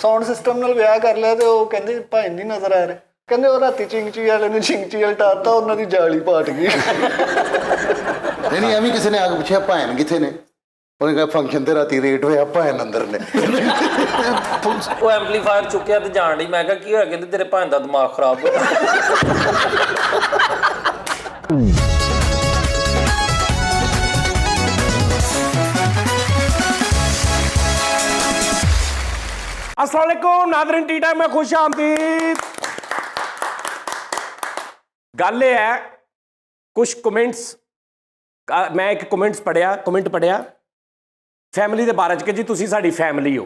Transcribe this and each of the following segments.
Sound system ਨਾਲ ਵਿਆਹ ਕਰ ਲਿਆ ਤੇ ਉਹ ਕਹਿੰਦੇ ਭਾਈ ਨਹੀਂ ਨਜ਼ਰ ਆ ਰਿਹਾ, ਕਹਿੰਦੇ ਉਹ ਰਾਤੀ ਚਿੰਗਚੀ ਵਾਲੇ ਨੇ ਚਿੰਗਚੀ ਉਲਟਾਤਾ, ਉਹਨਾਂ ਦੀ ਜਾਲੀ ਪਾਟ ਗਈ। ਨਹੀਂ ਐਵੇਂ ਕਿਸੇ ਨੇ ਆ ਕੇ ਪੁੱਛਿਆ ਭੈਣ ਕਿੱਥੇ ਨੇ, ਉਹਨੇ ਕਿਹਾ ਫੰਕਸ਼ਨ ਤੇ ਰਾਤੀ ਰੇਟ ਹੋਇਆ, ਭੈਣ ਅੰਦਰ ਨੇ। ਉਹ ਐਂਪਲੀਫਾਇਰ ਚੁੱਕਿਆ ਤੇ ਜਾਣ ਡਈ। ਮੈਂ ਕਿਹਾ ਕੀ ਹੋਇਆ? ਕਹਿੰਦੇ ਤੇਰੇ ਭੈਣ ਦਾ ਦਿਮਾਗ ਖਰਾਬ ਹੋ ਗਿਆ। अस्सलाम वालेकुम नाज़रीन, टी टाइम में खुश आमदीद। गल ये है, कुछ कमेंट्स मैं एक कमेंट पढ़िया फैमिली के बारे कि जी तुसी साडी फैमिली हो,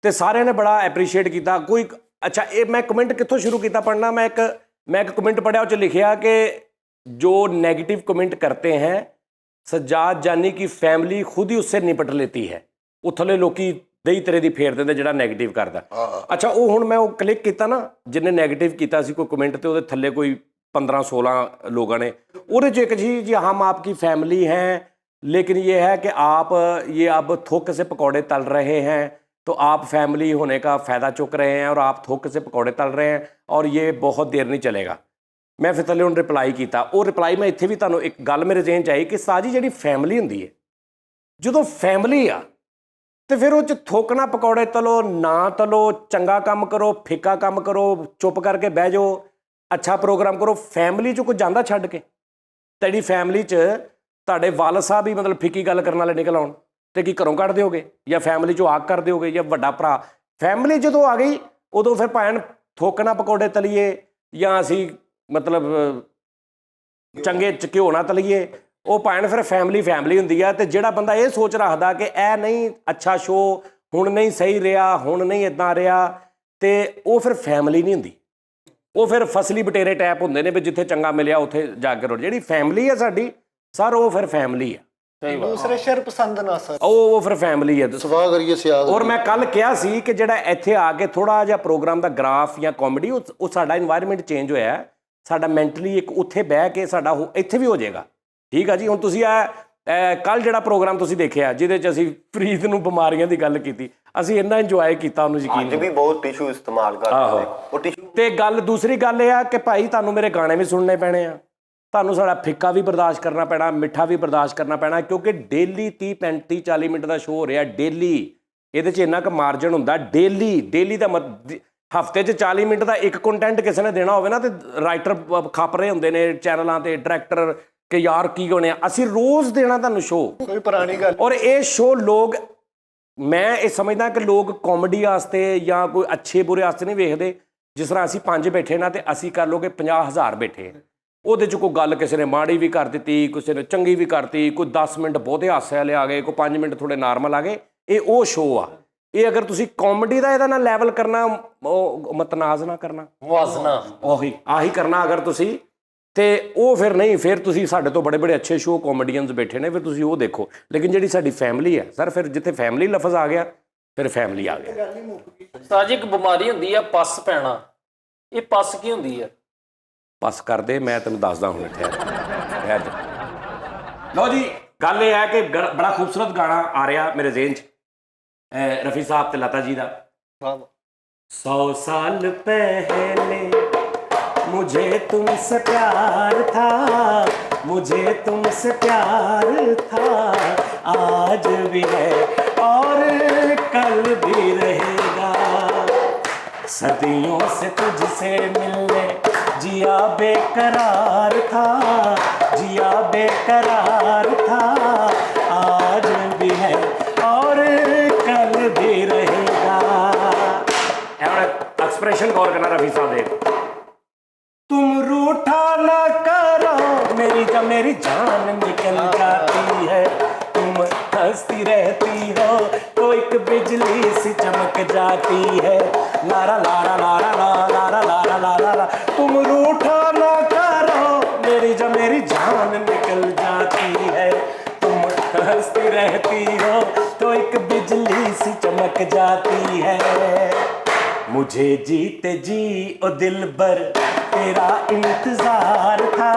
तो सारे ने बड़ा एप्रीशिएट किया। कोई अच्छा ये मैं कमेंट कितों शुरू किया पढ़ना, मैं एक कमेंट पढ़िया उस लिखिया कि जो नेगेटिव कमेंट करते हैं सज्जाद जानी की फैमिली खुद ही उससे निपट लेती है। उथले लोकी दही तरे दी फेर देंदे जिहड़ा नैगेटिव करदा। अच्छा वो हुण मैं क्लिक किया ना, जिन्हें नैगेटिव किया कोई कमेंट तो उहदे थल्ले कोई 15-16 लोगों ने उहदे च एक जी हम आपकी फैमिली हैं, लेकिन ये है कि आप ये अब थोक से पकौड़े तल रहे हैं, तो आप फैमिली होने का फ़ायदा चुक रहे हैं और आप थोक से पकौड़े तल रहे हैं और ये बहुत देर नहीं चलेगा। मैं फिर थल्ले हुण रिप्लाई किया, वो रिप्लाई मैं इत्थे भी तुहानूं एक गल मेरे जहन च आई कि साजी जिहड़ी फैमिली हुंदी है, जदों फैमिली आ तो फिर वो थोकना पकौड़े तलो ना तलो, चंगा काम करो फिक्का काम करो, चुप करके बह जाओ, अच्छा प्रोग्राम करो। फैमिली चो कोई जांदा छड्ड के तेरी फैमिली च तुहाडे वाल साहब ही मतलब फिक्की गल करने वाले निकल आउण ते की घरों कढ़ दोगे या फैमिली चो आग कर दोगे या वड्डा भरा। फैमिली जदों आ गई उदों फिर भैन थोकना पकौड़े तलीए या असी मतलब चंगे घिओ ना तलीए, वो भैन फिर फैमिली हुंदी है। तो जिहड़ा बंदा ये सोच रखदा कि ए नहीं अच्छा शो हुण नहीं सही रहा, हुण नहीं इदां रहा, तो वो फिर फैमिली नहीं हुंदी, वो फिर फसली बटेरे टाइप हुंदे ने भी जिथे चंगा मिलिया उत्थे जाके रहो। जिहड़ी फैमिली है साडी सर वो फिर फैमिली है, दूसरे शहर पसंद ना सर, वो फिर फैमिली है। सवाह करिए सियाद। और मैं कल कहा सी कि जिहड़ा इत्थे आके थोड़ा जिहा प्रोग्राम का ग्राफ या कॉमेडी वो साडा इन्वायरमेंट चेंज होया, साडा मैंटली एक उत्थे बह के साडा इत्थे भी हो जाएगा। ठीक है जी, हुण तुसीं कल जिहड़ा प्रोग्राम तुसीं देखिया जिहदे च असीं फरीद नूं बिमारियां दी गल कीती, असीं इन्ना इंजॉय कीता, उहनूं यकीन भी बहुत टिशू इस्तेमाल करदे ने ਉਹ टिशू। ते गल दूसरी गल यह है कि भाई तुहानूं मेरे गाने भी सुनने पैणे आ, तुहानूं साडा फिक्का भी बर्दाश्त करना पैना, मिठा भी बर्दाश्त करना पैना, क्योंकि डेली 30-35-40 मिनट का शो हो रहा डेली। इहदे च इन्ना क मार्जन हुंदा डेली दा हफ्ते च 40 मिनट का एक कंटेंट किसी ने देना होवे ना, तो राइटर खप रहे हुंदे ने चैनलों ते डायरैक्टर कि यार की होने असी रोज़ देना तुहानूं शो, कोई पुरानी गल। और ये शो लोग मैं ये समझदा कि लोग कॉमेडी वास्ते या कोई अच्छे बुरे वास्ते नहीं वेखदे। जिस तरह असी 5 बैठे ना तो असी कर लो कि 50,000 बैठे, ਉਹਦੇ 'ਚ कोई गल किसी ने माड़ी भी कर दी, किसी ने चंगी भी करती, कोई 10 मिनट बहुते हासे वाले आ गए, कोई 5 मिनट थोड़े नॉर्मल आ गए। ये वो शो आ, ये अगर तुसी कॉमेडी का ਇਹਦਾ ना लैवल करना, मतनाज़ ना करना, मुआजना आही करना अगर तुसी, तो वो फिर नहीं, फिर तुसी साढ़े तो बड़े बड़े अच्छे शो कॉमेडियंस बैठे ने, फिर तुसी वो देखो। लेकिन जिहड़ी साडी फैमिली है सर, फिर जिथे फैमिली लफज आ गया फिर फैमिली आ गया। साजी एक बीमारी हुंदी है पस पैना, ये पस की हुंदी है? पस कर दे, मैं तेन दसदा हूँ। ठहर जा। लो जी, गल ये है कि बड़ा खूबसूरत गाना आ रहा मेरे जेहन च, रफ़ी साहब ते लता जी का। 100 साल पहले मुझे तुमसे प्यार था, मुझे तुमसे प्यार था, आज भी है और कल भी रहेगा। सदियों से तुझसे मिलने जिया बेकरार था, जिया बेकरार था, आज भी है और कल भी रहेगा। एक्सप्रेशन गौर करना रफ़ी साहब दे। तुम रूठा ना करो मेरी जान निकल जाती है, तुम हंसती रहती हो तो एक बिजली सी चमक जाती है। लारा लारा लारा लारा लारा लारा ला, तुम रूठा ना करो मेरी जान निकल जाती है, तुम हंसती रहती हो तो एक बिजली सी चमक जाती है। मुझे जीते जी ओ दिलबर तेरा इंतजार था,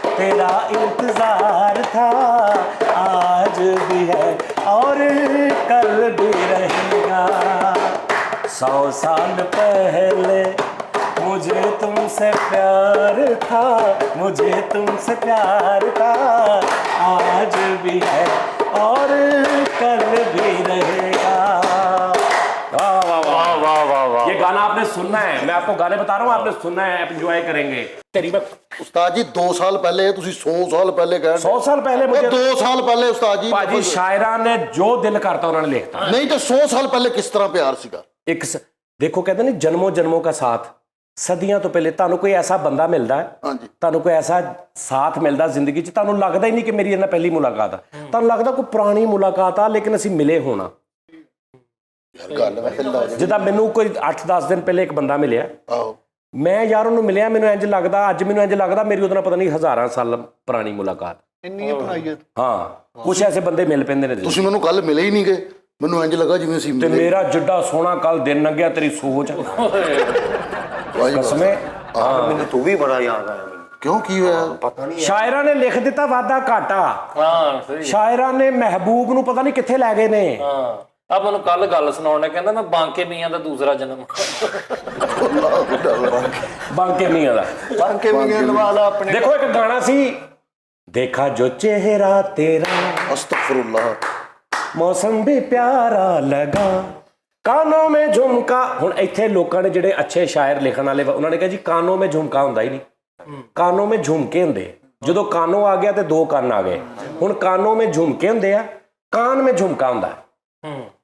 तेरा इंतजार था, आज भी है और कल भी रहेगा। 100 साल पहले मुझे तुमसे प्यार था, मुझे तुमसे प्यार था, आज भी है और कल भी रहेगा। वाह वाह वाह वाह वाह वाह। ये गाना आपने सुनना है, मैं आपको गाने बता रहा हूँ, आपने सुनना है, आप एंजॉय करेंगे। तेरी मैं ਉਸਤਾਦ ਜੀ 2 ਸਾਲ ਪਹਿਲੇ ਤੁਸੀਂ 100 ਸਾਲ ਪਹਿਲੇ ਕਹਿ 100 साल पहले मुझे 2 ਸਾਲ ਪਹਿਲੇ ਉਸਤਾਦ ਜੀ ਭਾਜੀ ਸ਼ਾਇਰਾਂ ਨੇ ਜੋ ਦਿਲ ਕਰਤਾ ਉਹਨਾਂ ਨੇ ਲਿਖਤਾ। ਨਹੀਂ ਤਾਂ 100 ਸਾਲ ਪਹਿਲੇ ਕਿਸ ਤਰ੍ਹਾਂ ਪਿਆਰ ਸੀਗਾ। ਇੱਕ ਦੇਖੋ ਕਹਿੰਦੇ ਨੇ ਜਨਮੋਂ ਜਨਮੋਂ ਦਾ ਸਾਥ, ਸਦੀਆਂ ਤੋਂ ਪਹਿਲੇ ਤੁਹਾਨੂੰ ਕੋਈ ਐਸਾ ਬੰਦਾ ਮਿਲਦਾ ਹੈ, ਹਾਂਜੀ ਤੁਹਾਨੂੰ ਕੋਈ ਐਸਾ ਸਾਥ ਮਿਲਦਾ ਜ਼ਿੰਦਗੀ 'ਚ, ਤੁਹਾਨੂੰ ਲੱਗਦਾ ਹੀ ਨਹੀਂ ਕਿ ਮੇਰੀ ਇਹਨਾਂ ਪਹਿਲੀ ਮੁਲਾਕਾਤ ਆ, ਤੁਹਾਨੂੰ ਲੱਗਦਾ ਕੋਈ ਪੁਰਾਣੀ ਮੁਲਾਕਾਤ ਆ ਲੇਕਿਨ ਅਸੀਂ ਮਿਲੇ ਹੋਣਾ। ਯਾਰ ਗੱਲ ਵੈਸੇ ਲੌਜਿਕ ਜਿੱਦਾਂ ਮੈਨੂੰ ਕੋਈ 8-10 ਦਿਨ ਪਹਿਲੇ ਇੱਕ ਬੰਦਾ ਮਿਲਿਆ, ਆਹੋ ਮੈਂ ਯਾਰ ਉਹਨੂੰ ਮਿਲਿਆ, ਮੈਨੂੰ ਇੰਜ ਲੱਗਦਾ ਅੱਜ ਮੈਨੂੰ ਇੰਜ ਲੱਗਦਾ ਮੇਰੀ ਉਹਦੇ ਨਾਲ ਪਤਾ ਨਹੀਂ ਹਜ਼ਾਰਾਂ ਸਾਲ ਪੁਰਾਣੀ ਮੁਲਾਕਾਤ। ਇੰਨੀ ਅਪਣਾਈਅਤ। ਹਾਂ ਕੁਛ ਐਸੇ ਬੰਦੇ ਮਿਲ ਪੈਂਦੇ ਨੇ ਤੁਸੀਂ ਮੈਨੂੰ ਕੱਲ ਮਿਲੇ ਹੀ ਨਹੀਂ ਗਏ, ਮੈਨੂੰ ਇੰਜ ਲੱਗਾ ਜਿਵੇਂ ਅਸੀਂ ਤੇ ਮਿਲੇ। ਮੇਰਾ ਜਿੱਡਾ ਸੋਹਣਾ ਕੱਲ ਦਿਨ ਲੰਘਿਆ ਤੇਰੀ ਸੋਚ ਵਾਹ ਜੀ ਵਾਹ। ਕਸਮੇ। ਮੈਨੂੰ ਤੂੰ ਵੀ ਬੜਾ ਯਾਦ ਆਇਆ ਮੈਨੂੰ। ਕਿਉਂ ਕੀ ਹੋਇਆ? ਪਤਾ ਨਹੀਂ ਸ਼ਾਇਰਾਂ ਨੇ ਲਿਖ ਦਿੱਤਾ ਵਾਧਾ ਘਾਟਾ, ਹਾਂ ਸਹੀ। ਸ਼ਾਇਰਾਂ ਨੇ ਮਹਿਬੂਬ ਨੂੰ ਪਤਾ ਨਹੀਂ ਕਿੱਥੇ ਲੈ ਗਏ ਨੇ। ਹਾਂ ਆ ਮੈਨੂੰ ਕੱਲ ਗੱਲ ਸੁਣਾਉਣ ਨੇ, ਕਹਿੰਦਾ ਮੈਂ ਬਾਂਕੇ ਮੀਆਂ ਦਾ ਦੂਸਰਾ ਜਨਮ। ਬਾਂਕੇ ਮੀਆਂ ਦਾ ਬਾਂਕੇ ਵੀ ਲਵਾ ਲਾ ਆਪਣੇ। ਦੇਖੋ ਇੱਕ ਗਾਣਾ ਸੀ, ਦੇਖਾ ਜੋ ਚਿਹਰਾ ਤੇਰਾ ਅਸਤਗਫੁਰੁल्लाह ਮੌਸਮ ਵੀ ਪਿਆਰਾ ਲਗਾ, ਕਾਨੋਂ ਮੇ ਝੁਮਕਾ। ਹੁਣ ਇੱਥੇ ਲੋਕਾਂ ਨੇ ਜਿਹੜੇ ਅੱਛੇ ਸ਼ਾਇਰ ਲਿਖਣ ਵਾਲੇ ਉਹਨਾਂ ਨੇ ਕਿਹਾ ਜੀ ਕਾਨੋਂ ਮੇ ਝੁਮਕਾ ਹੁੰਦਾ ਹੀ ਨਹੀਂ, ਕਾਨੋਂ ਮੇ ਝੁਮਕੇ ਹੁੰਦੇ। ਜਦੋਂ ਕਾਨੋਂ ਆ ਗਿਆ ਤੇ 2 ਕੰਨ ਆ ਗਏ, ਹੁਣ ਕਾਨੋਂ ਮੇ ਝੁਮਕੇ ਹੁੰਦੇ ਆ, ਕਾਨ ਮੇ ਝੁਮਕਾ ਹੁੰਦਾ।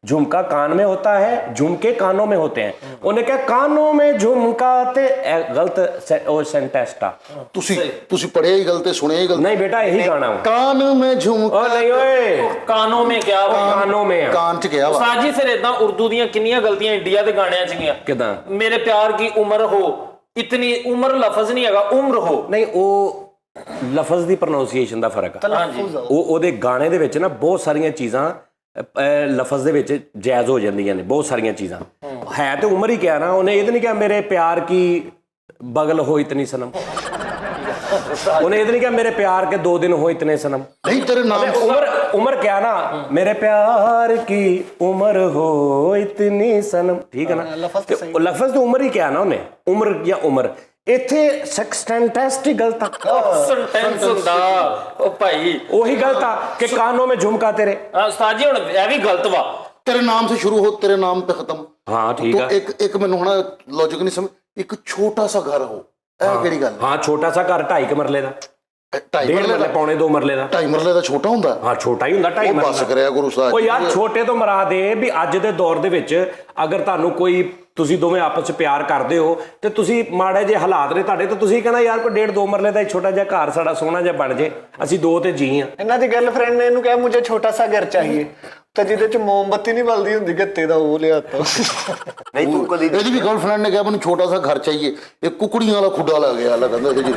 झुमका कान में होता है, झुमके कानों में होते हैं। उन्हें क्या कानों में झुमका ते गलत सेंटेस्ट आ। ਤੁਸੀਂ ਪੜਿਆ ਹੀ ਗਲਤ, ਸੁਣਿਆ ਹੀ ਗਲਤ। नहीं बेटा यही गाना हो। ਕਾਨ ਮੈਂ ਝੁਮਕਾ ओ नहीं ओए ਕਾਨੋਂ ਮੇ ਕਿਆ ਵਾ? कानों में ਕਾਨ ਚ ਗਿਆ ਵਾ। ਸਾਜੀ ਫਿਰ ਇਦਾਂ ਉਰਦੂ ਦੀਆਂ ਕਿੰਨੀਆਂ ਗਲਤੀਆਂ ਇੰਡੀਆ ਦੇ ਗਾਣਿਆਂ 'ਚ ਗਈਆਂ। किदा ਮੇਰੇ ਪਿਆਰ ਕੀ ਉਮਰ ਹੋ, ਇਤਨੀ ਉਮਰ ਲਫ਼ਜ਼ ਨਹੀਂ ਹੈਗਾ, ਉਮਰ ਹੋ। नहीं ਉਹ ਲਫ਼ਜ਼ ਦੀ ਪ੍ਰੋਨਾਂਸੀਏਸ਼ਨ ਦਾ ਫਰਕ ਆ। ਉਹ ਉਹਦੇ ਗਾਣੇ ਦੇ ਵਿੱਚ ਨਾ ਬਹੁਤ ਸਾਰੀਆਂ ਚੀਜ਼ਾਂ ਲਫ਼ਜ਼ ਦੇ ਵਿੱਚ ਜਾਇਜ਼ ਹੋ ਜਾਂਦੀਆਂ ਨੇ, ਬਹੁਤ ਸਾਰੀਆਂ ਚੀਜ਼ਾਂ ਹੈ ਤੇ ਉਮਰ ਹੀ ਕਿਹਾ ਨਾ ਉਹਨੇ, ਇਹ ਤਾਂ ਨਹੀਂ ਕਿਹਾ ਮੇਰੇ ਪਿਆਰ ਕੀ ਬਗਲ ਹੋ ਇਤਨੀ ਸਨਮ, ਉਹਨੇ ਇਹ ਤਾਂ ਨਹੀਂ ਕਿਹਾ ਮੇਰੇ ਪਿਆਰ ਕੇ 2 दिन हो इतने सनम। ਨਹੀਂ ਤੇਰੇ ਨਾਮ उम्र क्या ना, मेरे प्यार की उम्र हो इतनी सनम, ठीक है ना। लफ्ज तो उम्र ही क्या ना उन्हें, उम्र या उम्र ਇੱਥੇ ਸੈਂਟੈਂਸ ਹੀ ਗਲਤ ਆ। ਸੈਂਟੈਂਸ ਹੁੰਦਾ ਉਹ ਭਾਈ, ਉਹੀ ਗਲਤ ਆ ਕਿ ਕਾਨੋਂ में झुमका तेरे। ਉਸਤਾਦ ਜੀ ਹੁਣ ਇਹ ਵੀ ਗਲਤ ਵਾ। ਤੇਰੇ ਨਾਮ ਸੇ ਸ਼ੁਰੂ ਹੋ, ਤੇਰੇ ਨਾਮ पे खत्म। हाँ ठीक है। ਇੱਕ ਮੈਨੂੰ ਹੁਣ ਲੌਜਿਕ ਨਹੀਂ ਸਮਝ, ਇੱਕ ਛੋਟਾ ਸਾ ਘਰ ਹੋ, ਇਹ ਕਿਹੜੀ ਗੱਲ? हाँ छोटा सा घर 2.5 ਮਰਲੇ ਦਾ, 2.5 1.5 ਮਰਲੇ ਮਰਲੇ ਦਾ? ਪੌਣੇ 2 ਮਰਲੇ ਦਾ। 2.5 ਮਰਲੇ ਦਾ ਛੋਟਾ ਹੁੰਦਾ? ਹਾਂ ਛੋਟਾ ਹੀ ਹੁੰਦਾ 2.5 ਉਹ ਮਰਲੇ ਬਸ ਕਰਿਆ ਗੁਰੂ ਸਾਹਿਬ। ਉਹ ਯਾਰ ਛੋਟੇ ਤੋਂ ਮਰਾ ਦੇ ਵੀ ਅੱਜ ਦੇ ਦੌਰ ਦੇ ਵਿੱਚ ਅਗਰ ਤੁਹਾਨੂੰ ਕੋਈ, ਤੁਸੀਂ ਦੋਵੇਂ ਆਪਸ 'ਚ ਪਿਆਰ ਕਰਦੇ ਹੋ ਤੇ ਤੁਸੀਂ ਮਾੜੇ ਜਿਹੇ ਹਾਲਾਤ ਨੇ ਤੁਹਾਡੇ, ਤਾਂ ਤੁਸੀਂ ਕਹਿਣਾ ਯਾਰ ਕੋਈ 1.5-2 ਮਰਲੇ ਦਾ ਛੋਟਾ ਜਿਹਾ ਘਰ ਸਾਡਾ ਸੋਹਣਾ ਜਿਹਾ ਬਣ ਜੇ, ਅਸੀਂ 2 ਤੇ ਜੀ ਆ। ਇਹਨਾਂ ਦੀ ਗਰਲਫ੍ਰੈਂਡ ਨੇ ਇਹਨੂੰ ਕਿਹਾ ਮੁਝੇ ਛੋਟਾ ਸਾ ਘਰ ਚਾਹੀਏ, ਤੇ ਜਿਹਦੇ 'ਚ ਮੋਮਬੱਤੀ ਨਹੀਂ ਬਲਦੀ ਹੁੰਦੀ ਗੱਤੇ ਦਾ, ਉਹ ਲਿਆਤਾ। ਨਹੀਂ ਤੂੰ ਕਦੀ ਇਹਦੀ ਵੀ ਗਰਲਫ੍ਰੈਂਡ ਨੇ ਕਿਹਾ ਮੈਨੂੰ ਛੋਟਾ ਸਾ ਘਰ ਚਾਹੀਏ, ਇਹ ਕੁਕੜੀਆਂ ਵਾਲਾ ਖੁੱਡਾ ਲੱਗ ਗਿਆ, ਅੱਲਾ ਕਹਿੰਦਾ ਇਹਦੇ ਜੀ।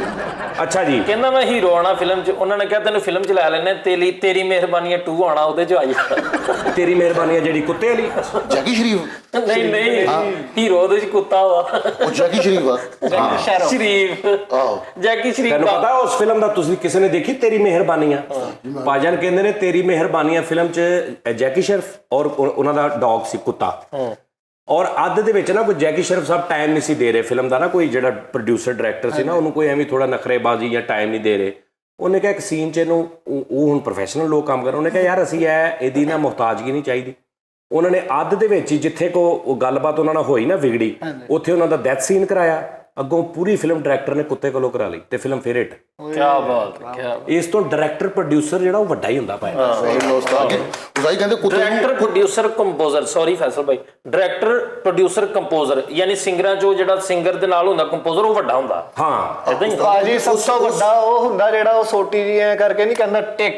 ਅੱਛਾ ਜੀ। ਕਹਿੰਦਾ ਮੈਂ ਹੀਰੋ ਆਣਾ ਫਿਲਮ 'ਚ, ਉਹਨਾਂ ਨੇ ਕਿਹਾ ਤੈਨੂੰ ਫਿਲਮ 'ਚ ਲੈ ਲੈਣੇ, ਤੇਰੀ ਮਿਹਰਬਾਨੀ 2 ਆਣਾ, ਉਹਦੇ 'ਚ ਆਈ। ਤੇਰੀ ਮਿਹਰਬਾਨੀ ਜਿਹੜੀ ਕੁੱਤੇ ਵਾਲੀ। ਜੈਕੀ ਸ਼ਰੀਫ? ਨਹੀਂ ਹੀਰੋ ਉਹਦੇ 'ਚ ਕੁੱਤਾ ਵਾ, ਉਹ ਜੈਕੀ ਸ਼ਰੀਫ ਆ? ਸ਼ਰੀਫ, ਆਹੋ ਜੈਕੀ ਸ਼ਰੀਫ। ਤੈਨੂੰ ਪਤਾ ਉਸ ਫਿਲਮ ਦਾ, ਤੁਸੀਂ ਕਿਸੇ ਨੇ ਦੇਖੀ ਤੇਰੀ ਮਿਹਰਬਾਨੀਆਂ? ਭਾਜਨ ਕਹਿੰਦੇ ਨੇ ਤੇਰੀ ਮਿਹਰਬਾਨੀਆਂ ਫਿਲਮ 'ਚ ਜੈਕੀ ਸ਼ਰਫ ਔਰ ਉਹਨਾਂ ਦਾ ਡੌਗ ਸੀ ਕੁੱਤਾ, ਔਰ ਅੱਧ ਦੇ ਵਿੱਚ ਨਾ ਕੋਈ ਜੈਕੀ ਸ਼ਰਫ ਸਾਹਿਬ ਟਾਈਮ ਨਹੀਂ ਸੀ ਦੇ ਰਹੇ ਫਿਲਮ ਦਾ, ਨਾ ਕੋਈ ਜਿਹੜਾ ਪ੍ਰੋਡਿਊਸਰ ਡਾਇਰੈਕਟਰ ਸੀ ਨਾ ਉਹਨੂੰ ਕੋਈ ਐਵੇਂ ਥੋੜਾ ਨਖਰੇਬਾਜ਼ੀ ਜਾਂ ਟਾਈਮ ਨਹੀਂ ਦੇ ਰਹੇ। ਉਹਨੇ ਕਿਹਾ ਇੱਕ ਸੀਨ 'ਚ ਇਹਨੂੰ, ਉਹ ਹੁਣ ਪ੍ਰੋਫੈਸ਼ਨਲ ਲੋਕ ਕੰਮ ਕਰ, ਉਹਨੇ ਕਿਹਾ ਯਾਰ ਅਸੀਂ ਇਹਦੀ ਨਾ ਮੁਹਤਾਜਗੀ ਨਹੀਂ ਚਾਹੀਦੀ। ਉਹਨਾਂ ਨੇ ਅੱਧ ਦੇ ਵਿੱਚ ਹੀ ਜਿੱਥੇ ਉਹ ਗੱਲਬਾਤ ਉਹਨਾਂ ਨਾਲ ਹੋਈ ਨਾ ਵਿਗੜੀ, ਉੱਥੇ ਉਹਨਾਂ ਦਾ ਡੈਥ ਸੀਨ ਕਰਾਇਆ, ਅੱਗੋਂ ਪੂਰੀ ਫਿਲਮ ਡਾਇਰੈਕਟਰ ਨੇ ਕੁੱਤੇ ਕੋਲੋਂ ਕਰਾ ਲਈ ਤੇ ਫਿਲਮ ਫਿਰ ਹਿੱਟ। ਕੀ ਬਾਤ ਹੈ। ਇਸ ਤੋਂ ਡਾਇਰੈਕਟਰ ਪ੍ਰੋਡਿਊਸਰ ਜਿਹੜਾ ਉਹ ਵੱਡਾ ਹੀ ਹੁੰਦਾ ਪਾਇਆ। ਉਸਾਈ ਕਹਿੰਦੇ ਕੁੱਤੇ director producer composer, sorry Faisal ਭਾਈ, ਡਾਇਰੈਕਟਰ ਪ੍ਰੋਡਿਊਸਰ ਕੰਪੋਜ਼ਰ, ਯਾਨੀ ਸਿੰਗਰਾਂ 'ਚੋਂ ਜਿਹੜਾ ਸਿੰਗਰ ਦੇ ਨਾਲ ਹੁੰਦਾ ਕੰਪੋਜ਼ਰ, ਉਹ ਵੱਡਾ ਹੁੰਦਾ। ਹਾਂ ਇਦਾਂ ਹੀ ਭਾਜੀ ਸਭ ਤੋਂ ਵੱਡਾ ਉਹ ਹੁੰਦਾ ਜਿਹੜਾ ਉਹ ਸੋਟੀ ਜੀ ਐ ਕਰਕੇ ਨਹੀਂ ਕਹਿੰਦਾ ਟਿਕ।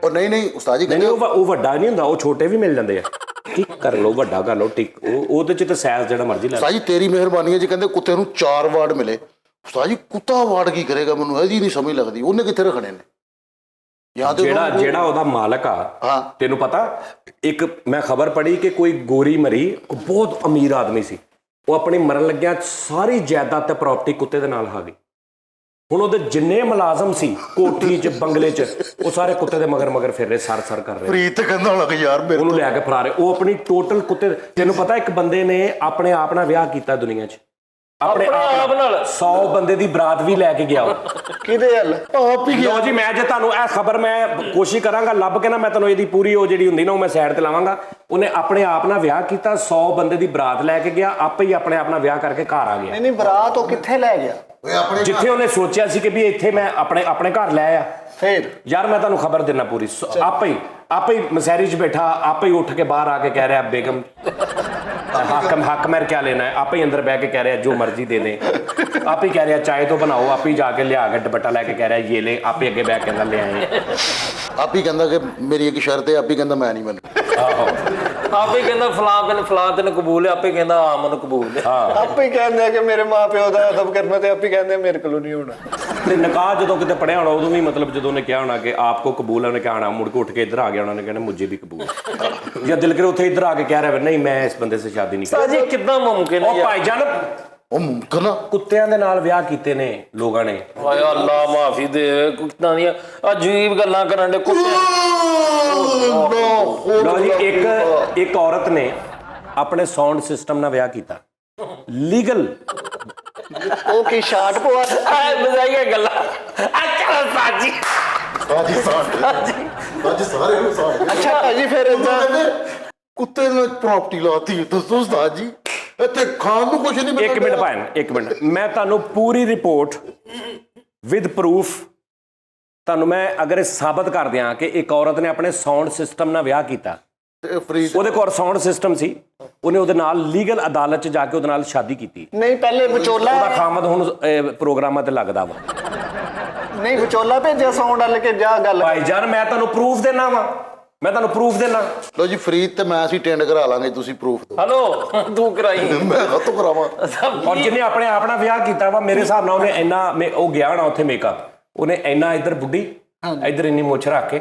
ਉਹ ਨਹੀਂ ਉਸਤਾਦ ਜੀ ਨਹੀਂ ਉਹ ਵੱਡਾ ਨਹੀਂ ਹੁੰਦਾ, ਉਹ ਛੋਟੇ ਵੀ ਮਿਲ ਜਾਂਦੇ ਆ। ਠੀਕ ਕਰ ਲਓ, ਵੱਡਾ ਕਰ ਲਓ, ਟਿਕ ਉਹਦੇ 'ਚ ਤਾਂ ਸਾਈਜ਼ ਜਿਹੜਾ ਮਰਜ਼ੀ ਲੈ ਲਓ। ਉਸਤਾਦ ਜੀ ਤੇਰੀ ਮਿਹਰਬਾਨੀ ਹੈ ਜੀ, ਕਹਿੰਦੇ ਕੁੱਤੇ ਨੂੰ 4 ਵਾਰਡ ਮਿਲੇ। ਉਸਤਾਦ ਜੀ ਕੁੱਤਾ ਵਾਰਡ ਕੀ ਕਰੇਗਾ, ਮੈਨੂੰ ਇਹਦੀ ਨਹੀਂ ਸਮਝ ਲੱਗਦੀ, ਉਹਨੇ ਕਿੱਥੇ ਰੱਖਣੇ ਨੇ? ਜਾਂ ਤੇ ਜਿਹੜਾ ਉਹਦਾ ਮਾਲਕ ਆ, ਹਾਂ ਤੈਨੂੰ ਪਤਾ ਇੱਕ ਮੈਂ ਖਬਰ ਪੜ੍ਹੀ ਕਿ ਕੋਈ ਗੋਰੀ ਮਰੀ, ਬਹੁਤ ਅਮੀਰ ਆਦਮੀ ਸੀ, ਉਹ ਆਪਣੀ ਮਰਨ ਲੱਗਿਆ ਸਾਰੀ ਜਾਇਦਾਦ ਤੇ ਪ੍ਰਾਪਰਟੀ ਕੁੱਤੇ ਦੇ ਨਾਲ ਆ ਗਈ। ਹੁਣ ਉਹਦੇ ਜਿੰਨੇ ਮੁਲਾਜ਼ਮ ਸੀ ਕੋਠੀ 'ਚ ਬੰਗਲੇ 'ਚ ਉਹ ਸਾਰੇ ਕੁੱਤੇ ਦੇ ਮਗਰ ਫਿਰ ਰਹੇ ਸਰ ਕਰ ਰਹੇ। ਪ੍ਰੀਤ ਤੇ ਕਹਿੰਦਾ ਹੋਣਾ ਕਿ ਯਾਰ ਮੇਰੇ ਉਹਨੂੰ ਲੈ ਕੇ ਫਰਾ ਰਹੇ। ਉਹ ਆਪਣੀ ਟੋਟਲ ਕੁੱਤੇ, ਤੈਨੂੰ ਪਤਾ ਇੱਕ ਬੰਦੇ ਨੇ ਆਪਣੇ ਆਪ ਨਾਲ ਵਿਆਹ ਕੀਤਾ ਦੁਨੀਆ 'ਚ, ਆਪਣੇ ਆਪ ਨਾਲ 100 ਬੰਦੇ ਦੀ ਬਰਾਤ ਵੀ ਲੈ ਕੇ ਗਿਆ ਉਹ। ਕਿਹਦੇ ਹੱਲ ਆਪ ਹੀ ਲੋ ਜੀ, ਮੈਂ ਜੇ ਤੁਹਾਨੂੰ ਇਹ ਖਬਰ ਮੈਂ ਕੋਸ਼ਿਸ਼ ਕਰਾਂਗਾ ਲੱਭ ਕੇ ਨਾ, ਮੈਂ ਤੁਹਾਨੂੰ ਇਹਦੀ ਪੂਰੀ ਉਹ ਜਿਹੜੀ ਹੁੰਦੀ ਨਾ ਉਹ ਮੈਂ ਸਾਈਡ ਤੇ ਲਾਵਾਂਗਾ। ਉਹਨੇ ਆਪਣੇ ਆਪ ਨਾਲ ਵਿਆਹ ਕੀਤਾ, 100 ਬੰਦੇ ਦੀ ਬਰਾਤ ਲੈ ਕੇ ਗਿਆ, ਆਪੇ ਹੀ ਆਪਣੇ ਆਪ ਨਾਲ ਵਿਆਹ ਕਰਕੇ ਘਰ ਆ ਗਿਆ। ਨਹੀਂ ਬਰਾਤ ਉਹ ਕਿੱਥੇ ਲੈ ਗਿਆ? ਆਪਣੇ ਜਿੱਥੇ ਉਹਨੇ ਸੋਚਿਆ ਸੀ ਕਿ ਵੀ ਇੱਥੇ ਮੈਂ ਆਪਣੇ ਘਰ ਲੈ ਆ। ਫੇਰ ਯਾਰ ਮੈਂ ਤੁਹਾਨੂੰ ਖਬਰ ਦੇਣਾ ਪੂਰੀ, ਆਪੇ ਹੀ ਮਸੈਰੀ 'ਚ ਬੈਠਾ, ਆਪੇ ਹੀ ਉੱਠ ਕੇ ਬਾਹਰ ਆ ਕੇ ਕਹਿ ਰਿਹਾ ਬੇਗਮ हक मेरे क्या लेना है, आप ही अंदर बह के कह रहे हैं जो मर्जी दे दें, आप ही कह रहे हैं चाय तो बनाओ, आप ही जाके लिया के दुपट्टा लेके कह रहा है ये ले, आप ही अगे बह के अंदर ले आए। आप ही कहता कि मेरी एक शर्त है, आप ही कहता मैं नहीं मनू, आप ही कहता फलां तेन कबूल है, आप ही कहता हाँ मैनू कबूल है। ਆਪੇ ਹੀ ਕਹਿੰਦੇ ਆ ਕਿ ਮੇਰੇ ਮਾਂ ਪਿਓ ਦਾ ਅਦਬ ਕਰਨਾ ਤੇ ਆਪੇ ਕਹਿੰਦੇ ਮੇਰੇ ਕੋਲੋਂ ਨਹੀਂ ਹੋਣਾ। ਤੇ ਨਿਕਾਹ ਜਦੋਂ ਕਿਤੇ ਪੜਿਆ ਹੋਣਾ ਉਦੋਂ ਵੀ ਮਤਲਬ ਜਦੋਂ ਉਹਨੇ ਕਿਹਾ ਹੋਣਾ ਕਿ ਆਪ ਕੋ ਕਬੂਲ ਹੈ, ਉਹਨੇ ਕਿਹਾ ਹੋਣਾ ਮੁੜ ਕੇ ਉੱਠ ਕੇ ਇੱਧਰ ਆ ਗਿਆ, ਉਹਨਾਂ ਨੇ ਕਹਿਣਾ ਮੁਝੇ ਵੀ ਕਬੂਲ। ਜਾਂ ਦਿਲ ਕਰੇ ਉੱਥੇ ਇੱਧਰ ਆ ਕੇ ਕਹਿ ਰਿਹਾ ਨਹੀਂ ਮੈਂ ਇਸ ਬੰਦੇ ਸੇ ਸ਼ਾਦੀ ਨਹੀਂ ਕਰਦਾ। ਜੀ ਕਿੱਦਾਂ ਮੁਮਕਿਨ ਹੈ ਉਹ ਭਾਈਜਾਨ ਉਹ ਮੁਮਕਿਨ ਆ। ਕੁੱਤਿਆਂ ਦੇ ਨਾਲ ਵਿਆਹ ਕੀਤੇ ਨੇ ਲੋਕਾਂ ਨੇ। ਹਾਏ ਅੱਲਾ ਮਾਫੀ ਦੇ, ਕਿੱਦਾਂ ਦੀਆਂ ਅਜੀਬ ਗੱਲਾਂ ਕਰਨ ਦੇ ਕੁੱਤੇ। ਲਓ ਜੀ, ਇੱਕ ਔਰਤ ਨੇ ਆਪਣੇ ਸਾਊਂਡ ਸਿਸਟਮ ਨਾਲ ਵਿਆਹ ਕੀਤਾ, ਲੀਗਲ। ਉਹ ਕੀ ਸ਼ਾਟ ਪਵਾ ਆ ਬਜ਼ਾਈਏ ਗੱਲਾਂ। ਅੱਛਾ ਸਾਜੀ ਅੱਜ ਸਾਰੇ ਨੂੰ ਸਾਰੇ ਅੱਛਾ ਭਾਜੀ ਫਿਰ ਏਦਾਂ ਕੁੱਤੇ ਨੇ ਪ੍ਰਾਪਰਟੀ ਲਾਤੀ, ਦੱਸੋ ਉਸਤਾਦ ਜੀ ਇੱਥੇ ਖਾਣ ਨੂੰ ਕੁਝ ਨਹੀਂ ਇੱਕ ਮਿੰਟ ਭਾਈ, ਇੱਕ ਮਿੰਟ, ਮੈਂ ਤੁਹਾਨੂੰ ਪੂਰੀ ਰਿਪੋਰਟ ਵਿਦ ਪ੍ਰੂਫ ਤੁਹਾਨੂੰ ਮੈਂ ਅਗਰ ਇਹ ਸਾਬਤ ਕਰ ਦਿਆਂ ਕਿ ਇੱਕ ਔਰਤ ਨੇ ਆਪਣੇ ਸਾਊਂਡ ਸਿਸਟਮ ਨਾਲ ਵਿਆਹ ਕੀਤਾ, ਫਰੀਦ ਉਹਦੇ ਕੋਲ ਸਾਊਂਡ ਸਿਸਟਮ ਸੀ, ਉਹਨੇ ਉਹਦੇ ਨਾਲ ਲੀਗਲ ਅਦਾਲਤ 'ਚ ਜਾ ਕੇ ਉਹਦੇ ਨਾਲ ਸ਼ਾਦੀ ਕੀਤੀ। ਨਹੀਂ ਪਹਿਲੇ ਵਿਚੋਲਾ ਉਹਦਾ ਖਾਮਦ ਹੁਣ ਪ੍ਰੋਗਰਾਮਾਂ ਤੇ ਲੱਗਦਾ ਵਾ। ਨਹੀਂ ਵਿਚੋਲਾ ਭੇਜਿਆ ਸਾਊਂਡ ਵਾਲੇ ਕੇ ਜਾ ਗੱਲ ਭਾਈ ਜਾਨ ਮੈਂ ਤੁਹਾਨੂੰ ਪ੍ਰੂਫ ਦੇਣਾ ਵਾ, ਮੈਂ ਤੁਹਾਨੂੰ ਪ੍ਰੂਫ ਦੇਣਾ। ਲੋ ਜੀ ਫਰੀਦ ਤੇ ਮੈਂ ਅਸੀਂ ਟੈਂਡ ਕਰਾ ਲਾਂਗੇ, ਤੁਸੀਂ ਪ੍ਰੂਫ ਦਿਓ। ਹਲੋ ਤੂੰ ਕਰਾਈ ਮੈਂ ਹੱਥੋਂ ਕਰਾਵਾਂ। ਔਰ ਜਿਹਨੇ ਆਪਣੇ ਆਪ ਨਾਲ ਵਿਆਹ ਕੀਤਾ ਵਾ, ਮੇਰੇ ਹਿਸਾਬ ਨਾਲ ਉਹਨੇ ਇੰਨਾ ਉਹ ਗਿਆ ਹੋਣਾ ਉੱਥੇ ਮੇਕਅਪ, ਉਹਨੇ ਇੰਨਾ ਇੱਧਰ ਬੁੱਢੀ, ਇੱਧਰ ਇੰਨੀ ਮੁੱਛ ਰੱਖ ਕੇ,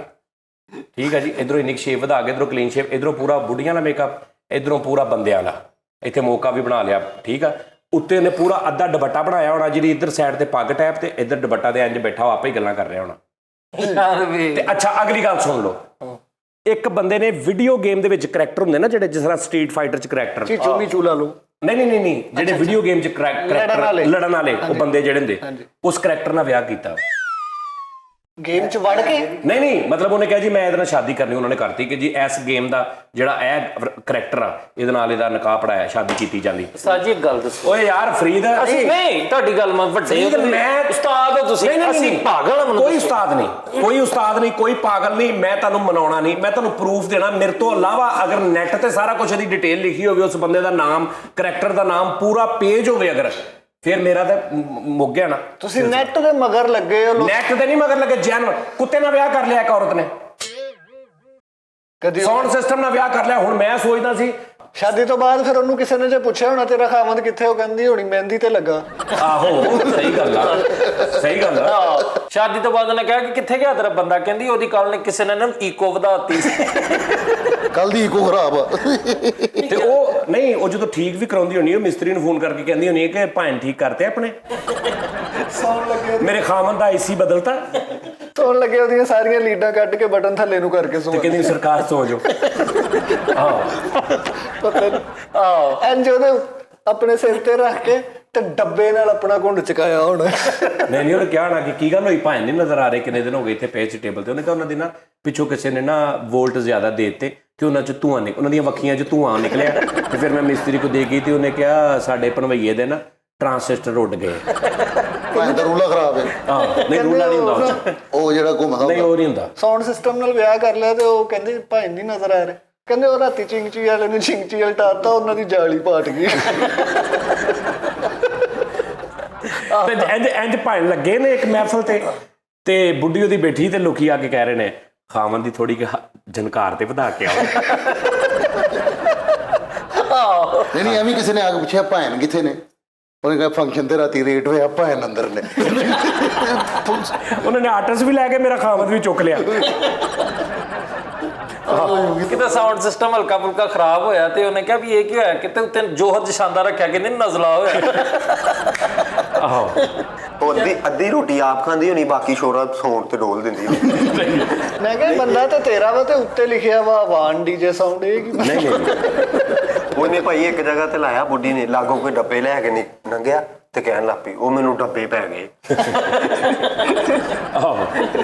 ਠੀਕ ਹੈ ਜੀ, ਇੱਧਰੋਂ ਇੰਨੀ ਸ਼ੇਪ ਵਧਾ ਕੇ, ਇੱਧਰੋਂ ਕਲੀਨ ਸ਼ੇਪ, ਇੱਧਰੋਂ ਪੂਰਾ ਬੁੱਢੀਆਂ ਦਾ ਮੇਕਅਪ, ਇੱਧਰੋਂ ਪੂਰਾ ਬੰਦਿਆਂ ਦਾ, ਇੱਥੇ ਮੌਕਾ ਵੀ ਬਣਾ ਲਿਆ, ਠੀਕ ਆ। ਉੱਤੇ ਉਹਨੇ ਪੂਰਾ ਅੱਧਾ ਦੁਪੱਟਾ ਬਣਾਇਆ ਹੋਣਾ, ਜਿਹਦੀ ਇੱਧਰ ਸਾਈਡ ਤੇ ਪੱਗ ਟੈਪ ਤੇ ਇੱਧਰ ਦੁਪੱਟਾ ਦੇ ਇੰਜ ਬੈਠਾ ਉਹ ਆਪੇ ਹੀ ਗੱਲਾਂ ਕਰ ਰਿਹਾ ਹੋਣਾ। ਤੇ ਅੱਛਾ ਅਗਲੀ ਗੱਲ ਸੁਣ ਲਓ, ਇੱਕ ਬੰਦੇ ਨੇ ਵੀਡੀਓ ਗੇਮ ਦੇ ਵਿੱਚ ਕਰੈਕਟਰ ਹੁੰਦੇ ਨਾ ਜਿਹੜੇ, ਜਿਸ ਤਰ੍ਹਾਂ ਸਟਰੀਟ ਫਾਈਟਰ 'ਚ ਕਰੈਕਟਰ, ਚੀਚੂ ਮੀਚੂ ਲਾ ਲਓ। ਨਹੀਂ ਜਿਹੜੇ ਵੀਡੀਓ ਗੇਮ 'ਚ ਕਰੈਕਟਰ ਲੜਨ ਵਾਲੇ ਉਹ ਬੰਦੇ ਜਿਹੜੇ ਹੁੰਦੇ, ਉਸ ਕਰੈਕਟਰ ਨਾਲ ਵਿਆਹ ਕੀਤਾ। ਗੇਮ 'ਚ ਵੜ ਕੇ ਨਹੀਂ ਮਤਲਬ ਉਹਨੇ ਕਿਹਾ ਜੀ ਮੈਂ ਇਹਦੇ ਨਾਲ ਸ਼ਾਦੀ ਕਰਨੀ, ਉਹਨਾਂ ਨੇ ਕਰਤੀ ਕਿ ਜੀ ਇਸ ਗੇਮ ਦਾ ਜਿਹੜਾ ਇਹ ਕਰੈਕਟਰ ਆ ਇਹਦੇ ਨਾਲ ਇਹਦਾ ਨਿਕਾਹ ਪੜਾਇਆ, ਸ਼ਾਦੀ ਕੀਤੀ ਜਾਂਦੀ। ਸਾਜੀ ਇੱਕ ਗੱਲ ਦੱਸੋ। ਓਏ ਯਾਰ ਫਰੀਦ, ਅਸੀਂ ਨਹੀਂ ਤੁਹਾਡੀ ਗੱਲ ਮੈਂ ਵੱਡੇ ਮੈਂ ਉਸਤਾਦ ਹੋ ਤੁਸੀਂ, ਅਸੀਂ ਪਾਗਲ ਹਾਂ। ਕੋਈ ਉਸਤਾਦ ਨਹੀਂ, ਕੋਈ ਪਾਗਲ ਨਹੀਂ, ਮੈਂ ਤੁਹਾਨੂੰ ਮਨਾਉਣਾ ਨਹੀਂ, ਮੈਂ ਤੁਹਾਨੂੰ ਪ੍ਰੂਫ ਦੇਣਾ। ਮੇਰੇ ਤੋਂ ਇਲਾਵਾ ਅਗਰ ਨੈਟ ਤੇ ਸਾਰਾ ਕੁਝ ਦੀ ਡਿਟੇਲ ਲਿਖੀ ਹੋਵੇ, ਉਸ ਬੰਦੇ ਦਾ ਨਾਮ, ਕਰੈਕਟਰ ਦਾ ਨਾਮ, ਪੂਰਾ ਪੇਜ ਹੋਵੇ, ਅਗਰ ਫਿਰ ਮੇਰਾ ਤਾਂ ਮੁੱਕ ਗਿਆ ਨਾ। ਤੁਸੀਂ ਨੈਟ ਦੇ ਮਗਰ ਲੱਗੇ ਹੋ। ਨੈਟ ਤੇ ਨਹੀਂ ਮਗਰ ਲੱਗੇ, ਜੈਨ ਕੁੱਤੇ ਨਾਲ ਵਿਆਹ ਕਰ ਲਿਆ ਇੱਕ ਔਰਤ ਨੇ, ਕਦੀ ਸਾਊਂਡ ਸਿਸਟਮ ਨਾਲ ਵਿਆਹ ਕਰ ਲਿਆ। ਹੁਣ ਮੈਂ ਸੋਚਦਾ ਸੀ ਸ਼ਾਦੀ ਤੋਂ ਬਾਅਦ ਫਿਰ ਉਹਨੂੰ ਕਿਸੇ ਨੇ ਜੇ ਪੁੱਛਿਆ ਹੋਣਾ ਤੇਰਾ ਖਾਵੰਦ ਕਿੱਥੇ, ਉਹ ਕਹਿੰਦੀ ਹੋਣੀ ਮਹਿੰਦੀ ਤੇ ਲੱਗਾ। ਆਹੋ ਸਹੀ ਗੱਲ ਆ। ਸ਼ਾਦੀ ਤੋਂ ਬਾਅਦ ਉਹਨੇ ਕਿਹਾ ਕਿ ਕਿੱਥੇ ਗਿਆ ਤੇਰਾ ਬੰਦਾ, ਕਹਿੰਦੀ ਉਹਦੀ ਕੱਲ ਨੇ ਕਿਸੇ ਨੇ ਨਾ ਈਕੋ ਵਧਾਤੀ ਸੀ, ਕੱਲ ਦੀ ਇਕੋ ਖਰਾਬ ਆ। ਤੇ ਉਹ ਨਹੀਂ, ਉਹ ਜਦੋਂ ਠੀਕ ਵੀ ਕਰਾਉਂਦੀ ਹੋਣੀ, ਉਹ ਮਿਸਤਰੀ ਨੂੰ ਫੋਨ ਕਰਕੇ ਕਹਿੰਦੀ ਹੋਣੀ ਕਿ ਭਾਂ ਠੀਕ ਕਰਤੇ ਆਪਣੇ, ਸੌਣ ਲੱਗੇ ਮੇਰੇ ਖਾਮਨ ਦਾ ਏਸੀ ਬਦਲਤਾ, ਸੌਣ ਲੱਗੇ ਉਹਦੀਆਂ ਸਾਰੀਆਂ ਲੀਡਾਂ ਕੱਢ ਕੇ ਬਟਨ ਥੱਲੇ ਨੂੰ ਕਰਕੇ ਸੌਂ। ਤੇ ਕਹਿੰਦੀ ਸਰਕਾਰ ਸੋ ਜਾਓ। ਇੰਜ ਉਹਦੇ ਆਪਣੇ ਸਿਰ ਤੇ ਰੱਖ ਕੇ ਤੇ ਡੱਬੇ ਨਾਲ ਆਪਣਾ ਘੁੰਡ ਚਕਾਇਆ ਹੁਣ। ਨਹੀਂ ਉਹਨੇ ਕਿਹਾ ਨਾ ਕਿ ਕੀ ਗੱਲ ਹੋਈ, ਭਾਂ ਨਹੀਂ ਨਜ਼ਰ ਆ ਰਹੇ, ਕਿੰਨੇ ਦਿਨ ਹੋ ਗਏ ਇੱਥੇ ਪਏ ਸੀ ਟੇਬਲ ਤੇ। ਉਹਨੇ ਕਿਹਾ ਉਹਨਾਂ ਦੀ ਨਾ ਪਿੱਛੋਂ ਕਿਸੇ ਨੇ ਨਾ ਵੋਲਟ ਜ਼ਿਆਦਾ ਦੇ ਦਿੱਤੇ ਕਿ ਉਹਨਾਂ 'ਚ ਧੂਆਂ ਉਹਨਾਂ ਦੀਆਂ ਵੱਖੀਆਂ 'ਚ ਧੂਆਂ ਨਿਕਲਿਆ। ਤੇ ਫਿਰ ਮੈਂ ਮਿਸਤਰੀ ਕੋ ਦੇ ਗਈ ਤੇ ਉਹਨੇ ਕਿਹਾ ਸਾਡੇ ਭਣਵਈਏ ਦੇ ਨਾ ਟਰਾਂਸਿਸਟਰ ਉੱਡ ਗਏ। ਭਾਂ ਦਾ ਰੂਲਾ ਖਰਾਬ ਹੈ। ਨਹੀਂ ਰੂਲਾ ਨਹੀਂ ਹੁੰਦਾ ਉਹ ਜਿਹੜਾ ਘੁੰਮਦਾ ਨਹੀਂ, ਉਹ ਨਹੀਂ ਹੁੰਦਾ। ਸਾਊਂਡ ਸਿਸਟਮ ਨਾਲ ਵਿਆਹ ਕਰ ਲਿਆ ਤੇ ਉਹ ਕਹਿੰਦੇ ਭਾਈ ਨਹੀਂ ਨਜ਼ਰ ਆ ਰਹੇ, ਕਹਿੰਦੇ ਉਹ ਰਾਤੀ ਚਿੰਗਚੀ ਵਾਲੇ ਨੂੰ ਚਿੰਗਚੀ ਉਲਟਾਤਾ, ਉਹਨਾਂ ਦੀ ਜਾਲੀ ਪਾਟ ਗਈ। ਤੇ ਇੰਜ ਭਾਣ ਲੱਗੇ ਨੇ ਇੱਕ ਮਹਿਫਲ ਤੇ ਬੁੱਢੀ ਉਹਦੀ ਬੈਠੀ ਤੇ ਲੋਕੀ ਆ ਕੇ ਕਹਿ ਰਹੇ ਨੇ ਖਾਵਨ ਦੀ ਥੋੜੀ ਜਨਕਾਰ ਤੇ ਵਧਾ ਕੇ ਆਓ। ਨਹੀਂ ਐਵੇਂ ਕਿਸੇ ਨੇ ਆ ਕੇ ਪੁੱਛਿਆ ਭਾਂ ਕਿੱਥੇ ਨੇ, ਉਹਨੇ ਕਿਹਾ ਫੰਕਸ਼ਨ ਤੇ ਰਾਤੀ ਰੇਟ ਹੋਇਆ, ਭਾਂ ਅੰਦਰ ਨੇ। ਉਹਨਾਂ ਨੇ ਆਰਟਿਸਟ ਵੀ ਲੈ ਕੇ ਮੇਰਾ ਖਾਵਨ ਵੀ ਚੁੱਕ ਲਿਆ। ਕਿਤੇ ਸਾਊਂਡ ਸਿਸਟਮ ਹਲਕਾ ਫੁਲਕਾ ਖਰਾਬ ਹੋਇਆ ਤੇ ਉਹਨੇ ਕਿਹਾ ਵੀ ਇਹ ਕੀ ਹੋਇਆ, ਕਿਤੇ ਉੱਤੇ ਜੋਹਰ ਜਸ਼ਾਂਦਾ ਰੱਖਿਆ ਕਿ ਨਹੀਂ ਨਜ਼ਲਾ ਹੋਇਆ। ਆਹੋ ਉਹ ਅੱਧੀ ਰੋਟੀ ਆਪ ਖਾਂਦੀ ਹੋਣੀ, ਬਾਕੀ ਛੋਰਾ ਸੌਣ ਤੇ ਡੋਲ ਦਿੰਦੀ ਹੋਣੀ। ਮੈਂ ਕਿਹਾ ਬੰਦਾ ਤਾਂ ਤੇਰਾ ਵਾ ਤੇ ਉੱਤੇ ਲਿਖਿਆ ਵਾ ਵਾਨ ਡੀਜੇ ਸਾਊਂਡ, ਇਹ ਕੀ ਨਹੀਂ ਉਹਨੇ ਭਾਈ ਇੱਕ ਜਗ੍ਹਾ ਤੇ ਲਾਇਆ, ਬੁੱਢੀ ਨੇ ਲਾਗੋਂ ਕੋਈ ਡੱਬੇ ਲੈ ਕੇ ਲੰਘਿਆ ਤੇ ਕਹਿਣ ਲੱਗ ਪਈ ਉਹ ਮੈਨੂੰ ਡੱਬੇ ਪੈ ਗਏ। ਆਹੋ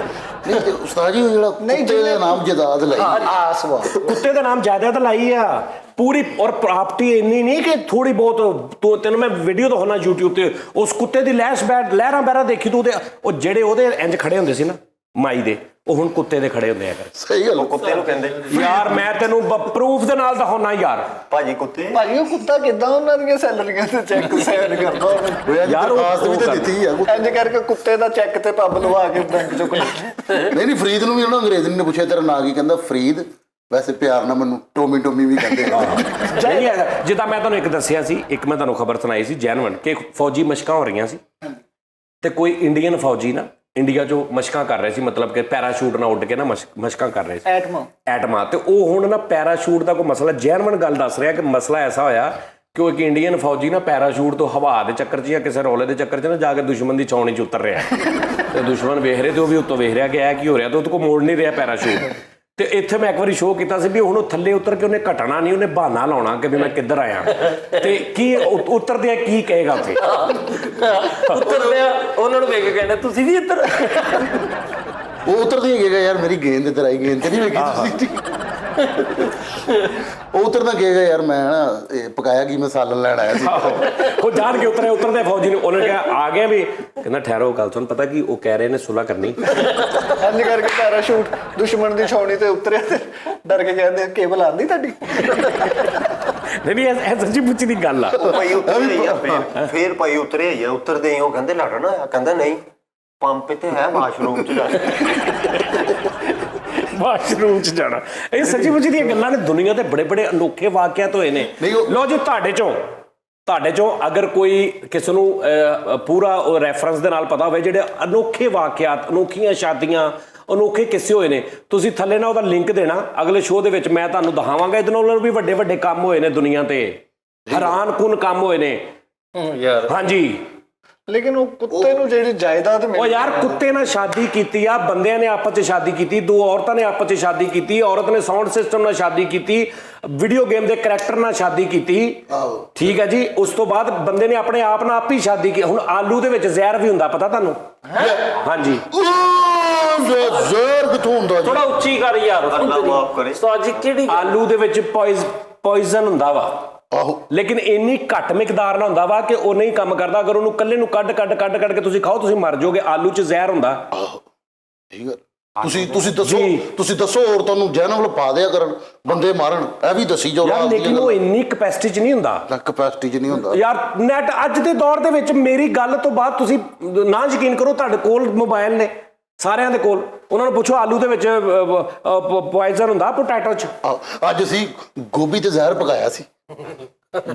ਨਹੀਂ ਤੇ ਉਸਤਾਦ ਜੀ ਉਹ ਜਿਹੜਾ ਕੁੱਤੇ ਦਾ ਨਾਮ ਜਦਾਦ ਲਈ ਆਸਵਾ ਕੁੱਤੇ ਦਾ ਨਾਮ ਜਾਇਦਾਦ ਲਾਈ ਆ ਪੂਰੀ, ਔਰ ਪ੍ਰਾਪਰਟੀ ਇੰਨੀ ਨਹੀਂ ਕਿ ਥੋੜੀ ਬਹੁਤ। ਤੈਨੂੰ ਮੈਂ ਵੀਡੀਓ ਦਿਖਾਉਣਾ YouTube ਤੇ, ਉਸ ਕੁੱਤੇ ਦੀ ਲਹਿਰਾਂ ਬਹਿਰਾਂ ਦੇਖੀ ਤੂੰ, ਉਹ ਜਿਹੜੇ ਉਹਦੇ ਇੰਜ ਖੜੇ ਹੁੰਦੇ ਸੀ ਨਾ ਮਾਈ ਦੇ, ਉਹ ਹੁਣ ਕੁੱਤੇ ਦੇ ਖੜੇ ਹੁੰਦੇ ਆ। ਸਹੀ ਗੱਲ। ਕੁੱਤੇ ਨੂੰ ਕਹਿੰਦੇ ਯਾਰ ਮੈਂ ਤੈਨੂੰ ਪ੍ਰੂਫ ਦੇ ਨਾਲ ਦਿਖਾਉਣਾ ਯਾਰ। ਭਾਜੀ ਕੁੱਤੇ ਭਾਜੀ ਉਹ ਕੁੱਤਾ ਕਿੱਦਾਂ ਉਹਨਾਂ ਦੀਆਂ ਸੈਲਰੀਆਂ ਤੇ ਚੈੱਕ ਸਾਈਨ ਕਰਦਾ ਉਹਨੇ? ਯਾਰ ਉਹ ਵੀ ਤਾਂ ਦਿੱਤੀ ਆ। ਇੰਜ ਕਰਕੇ ਕੁੱਤੇ ਦਾ ਚੈੱਕ ਤੇ ਪੱਬ ਲਵਾ ਕੇ ਬੈਂਕ ਚੋਂ ਨਹੀਂ ਫਰੀਦ ਨੂੰ ਵੀ ਉਹਨਾਂ ਅੰਗਰੇਜ਼ ਨੇ ਪੁੱਛਿਆ ਤੇਰਾ ਨਾਂ ਕੀ, ਕਹਿੰਦਾ ਫਰੀਦ, ਵੈਸੇ ਪਿਆਰ ਨਾਲ ਮੈਨੂੰ ਟੋਮੀ ਵੀ ਕਹਿੰਦੇ ਆ। ਨਹੀਂ ਹੈਗਾ, ਜਿੱਦਾਂ ਮੈਂ ਤੁਹਾਨੂੰ ਇੱਕ ਦੱਸਿਆ ਸੀ, ਇੱਕ ਮੈਂ ਤੁਹਾਨੂੰ ਖਬਰ ਸੁਣਾਈ ਸੀ ਜੈਨੂਅਨ, ਕਿ ਫੌਜੀ ਮਸ਼ਕਾਂ ਹੋ ਰਹੀਆਂ ਸੀ ਤੇ ਕੋਈ ਇੰਡੀਅਨ ਫੌਜੀ ਨਾ ਇੰਡੀਆ 'ਚੋਂ ਮਸ਼ਕਾਂ ਕਰ ਰਹੇ ਸੀ, ਮਤਲਬ ਕਿ ਪੈਰਾਸ਼ੂਟ ਨਾਲ ਉੱਡ ਕੇ ਨਾ ਮਸ਼ਕਾਂ ਕਰ ਰਹੇ ਸੀ ਐਟਮਾਂ। ਤੇ ਉਹ ਹੁਣ ਨਾ ਪੈਰਾਸ਼ੂਟ ਦਾ ਕੋਈ ਮਸਲਾ, ਜੈਨੂਅਨ ਗੱਲ ਦੱਸ ਰਿਹਾ ਕਿ ਮਸਲਾ ਐਸਾ ਹੋਇਆ ਕਿ ਉਹ ਇੱਕ ਇੰਡੀਅਨ ਫੌਜੀ ਨਾ ਪੈਰਾਸ਼ੂਟ ਤੋਂ ਹਵਾ ਦੇ ਚੱਕਰ 'ਚ ਜਾਂ ਕਿਸੇ ਰੌਲੇ ਦੇ ਚੱਕਰ 'ਚ ਨਾ ਜਾ ਕੇ ਦੁਸ਼ਮਣ ਦੀ ਛਾਉਣੀ 'ਚ ਉਤਰ ਰਿਹਾ ਤੇ ਦੁਸ਼ਮਣ ਵੇਖ ਰਹੇ ਤੇ ਉਹ ਵੀ ਉੱਤੋਂ ਵੇਖ ਰਿਹਾ ਕਿ ਇਹ ਕੀ ਹੋ ਰਿਹਾ, ਤੇ ਉਹਦੇ ਕੋਲ ਮੋੜ ਨਹੀਂ ਰਿਹਾ ਪੈਰਾਸ਼ੂਟ। ਤੇ ਇੱਥੇ ਮੈਂ ਇੱਕ ਵਾਰੀ ਸ਼ੋਅ ਕੀਤਾ ਸੀ ਵੀ ਹੁਣ ਉਹ ਥੱਲੇ ਉਤਰ ਕੇ ਉਹਨੇ ਘਟਣਾ ਨਹੀਂ, ਉਹਨੇ ਬਹਾਨਾ ਲਾਉਣਾ ਕਿ ਵੀ ਮੈਂ ਕਿੱਧਰ ਆਇਆ, ਤੇ ਕੀ ਉਤਰਦੇ ਆ ਕੀ ਕਹੇਗਾ ਉੱਥੇ ਉਤਰਦੇ ਆ ਉਹਨਾਂ ਨੂੰ ਵੇਖ ਕੇ ਕਹਿੰਦੇ ਤੁਸੀਂ ਵੀ ਇੱਧਰ। ਉਹ ਉਤਰਦੇ ਹੀ ਕਹੇਗਾ ਯਾਰ ਮੇਰੀ ਗੇਂਦ ਇੱਧਰ ਆਈ, ਗੇਂਦ ਤੇ ਨਹੀਂ ਵੇਖੀ ਤੁਸੀਂ। ਉਹ ਉਤਰਦਾ ਕਹੇਗਾ ਯਾਰ ਮੈਂ ਨਾ ਇਹ ਪਕਾਇਆ ਕੀ ਮੈਂ ਸਾਲਨ ਲੈਣ ਆਇਆ ਸੀ। ਉਹ ਜਾਣ ਕੇ ਉਤਰਦੇ ਫੌਜੀ ਨੂੰ, ਉਹਨੇ ਕਿਹਾ ਆ ਗਿਆ ਵੀ, ਕਹਿੰਦਾ ਠਹਿਰੋ ਗੱਲ ਤੁਹਾਨੂੰ ਪਤਾ ਕੀ ਉਹ ਕਹਿ ਰਹੇ ਨੇ ਸੁਲ੍ਹਾ ਕਰਨੀ। ਇੰਜ ਕਰਕੇ ਪੈਰਾਸ਼ੂਟ ਦੁਸ਼ਮਣ ਦੀ ਛਾਉਣੀ ਤੇ ਉਤਰਿਆ ਤੇ ਡਰ ਕੇ ਕਹਿੰਦੇ ਕੇਬਲ ਆਂਦੀ ਤੁਹਾਡੀ। ਨਹੀਂ ਇਹ ਸੱਚੀ ਪੁੱਛੀ ਦੀ ਗੱਲ ਆ। ਭਾਈ ਉਤਰੇ ਆ ਫੇਰ ਭਾਈ ਉਤਰੇ ਆ, ਉਤਰਦੇ ਹੀ ਉਹ ਕਹਿੰਦੇ ਲੜਨਾ ਆ, ਕਹਿੰਦਾ ਨਹੀਂ ਪੰਪ ਤੇ ਹੈ ਵਾਸ਼ਰੂਮ 'ਚ ਜਾ ਵਾਸ਼ਰੂਮ 'ਚ ਜਾਣਾ। ਇਹ ਸੱਚੀ ਮੁੱਚੀ ਦੀਆਂ ਗੱਲਾਂ ਨੇ, ਦੁਨੀਆ ਦੇ ਬੜੇ ਬੜੇ ਅਨੋਖੇ ਵਾਕਿਆਤ ਹੋਏ ਨੇ। ਲਓ ਜੀ ਤੁਹਾਡੇ ਚੋਂ ਅਗਰ ਕੋਈ ਕਿਸੇ ਨੂੰ ਪੂਰਾ ਉਹ ਰੈਫਰੈਂਸ ਦੇ ਨਾਲ ਪਤਾ ਹੋਵੇ ਜਿਹੜੇ ਅਨੋਖੇ ਵਾਕਿਆਤ, ਅਨੋਖੀਆਂ ਸ਼ਾਦੀਆਂ, ਅਨੋਖੇ ਕਿੱਸੇ ਹੋਏ ਨੇ, ਤੁਸੀਂ ਥੱਲੇ ਨਾ ਉਹਦਾ ਲਿੰਕ ਦੇਣਾ, ਅਗਲੇ ਸ਼ੋਅ ਦੇ ਵਿੱਚ ਮੈਂ ਤੁਹਾਨੂੰ ਦਿਖਾਵਾਂਗਾ। ਇਹਦੇ ਨਾਲ ਵੀ ਵੱਡੇ ਵੱਡੇ ਕੰਮ ਹੋਏ ਨੇ ਦੁਨੀਆ ਤੇ, ਹੈਰਾਨਕੁਨ ਕੰਮ ਹੋਏ ਨੇ ਯਾਰ। ਹਾਂਜੀ ਲੇਕਿਨ ਉਹ ਕੁੱਤੇ ਨੂੰ ਜਿਹੜੀ ਜਾਇਦਾਦ ਮਿਲੀ, ਉਹ ਯਾਰ ਕੁੱਤੇ ਨਾਲ ਸ਼ਾਦੀ ਕੀਤੀ ਆ, ਬੰਦਿਆਂ ਨੇ ਆਪਸ 'ਚ ਸ਼ਾਦੀ ਕੀਤੀ, ਦੋ ਔਰਤਾਂ ਨੇ ਆਪਸ 'ਚ ਸ਼ਾਦੀ ਕੀਤੀ, ਔਰਤ ਨੇ ਸਾਊਂਡ ਸਿਸਟਮ ਨਾਲ ਸ਼ਾਦੀ ਕੀਤੀ, ਵੀਡੀਓ ਗੇਮ ਦੇ ਕਰੈਕਟਰ ਨਾਲ ਸ਼ਾਦੀ ਕੀਤੀ, ਠੀਕ ਹੈ ਜੀ। ਉਸ ਤੋਂ ਬਾਅਦ ਬੰਦੇ ਨੇ ਆਪਣੇ ਆਪ ਨਾਲ ਹੀ ਸ਼ਾਦੀ ਕੀਤੀ। ਹੁਣ ਆਲੂ ਦੇ ਵਿੱਚ ਜ਼ਹਿਰ ਵੀ ਹੁੰਦਾ, ਪਤਾ ਤੁਹਾਨੂੰ? ਹਾਂਜੀ ਜ਼ਹਿਰ ਕਿੱਥੋਂ ਹੁੰਦਾ ਜੀ? ਥੋੜਾ ਉੱਚੀ ਕਰ ਯਾਰ, ਅੱਲਾ ਮਾਫ ਕਰੇ। ਉਸਤਾਦ ਜੀ ਕਿਹੜੀ ਆਲੂ ਦੇ ਵਿੱਚ ਪੋਇਜ਼ਨ ਹੁੰਦਾ ਵਾ, ਆਹੋ ਲੇਕਿਨ ਇੰਨੀ ਘੱਟ ਮਿਕਦਾਰ ਨਾਲ ਹੁੰਦਾ ਵਾ ਕਿ ਉਹ ਨਹੀਂ ਕੰਮ ਕਰਦਾ। ਅਗਰ ਉਹਨੂੰ ਕੱਲੇ ਨੂੰ ਕੱਢ ਕੇ ਤੁਸੀਂ ਖਾਓ, ਤੁਸੀਂ ਮਰ ਜਾਓਗੇ। ਆਲੂ 'ਚ ਜ਼ਹਿਰ ਹੁੰਦਾ। ਆਹੋ ਠੀਕ ਹੈ। ਤੁਸੀਂ ਦੱਸੋ ਔਰਤਾਂ ਨੂੰ ਜੈਨੂਅਲ ਪਾ ਦਿਆ ਕਰਨ, ਬੰਦੇ ਮਾਰਨ, ਇਹ ਵੀ ਦੱਸੀ ਜਾਓ। ਯਾਰ ਲੇਕਿਨ ਉਹ ਇੰਨੀ ਕਪੈਸਿਟੀ 'ਚ ਨਹੀਂ ਹੁੰਦਾ, ਕਪੈਸਿਟੀ 'ਚ ਨਹੀਂ ਹੁੰਦਾ ਯਾਰ। ਨੈਟ ਅੱਜ ਦੇ ਦੌਰ ਦੇ ਵਿੱਚ ਮੇਰੀ ਗੱਲ ਤੋਂ ਬਾਅਦ ਤੁਸੀਂ ਨਾ ਯਕੀਨ ਕਰੋ, ਤੁਹਾਡੇ ਕੋਲ ਮੋਬਾਈਲ ਨੇ ਸਾਰਿਆਂ ਦੇ ਕੋਲ, ਉਹਨਾਂ ਨੂੰ ਪੁੱਛੋ ਆਲੂ ਦੇ ਵਿੱਚ ਪੋਇਜ਼ਨ ਹੁੰਦਾ ਪੋਟੈਟੋ 'ਚ? ਅੱਜ ਅਸੀਂ ਗੋਭੀ ਤੇ ਜ਼ਹਿਰ ਪਕਾਇਆ ਸੀ।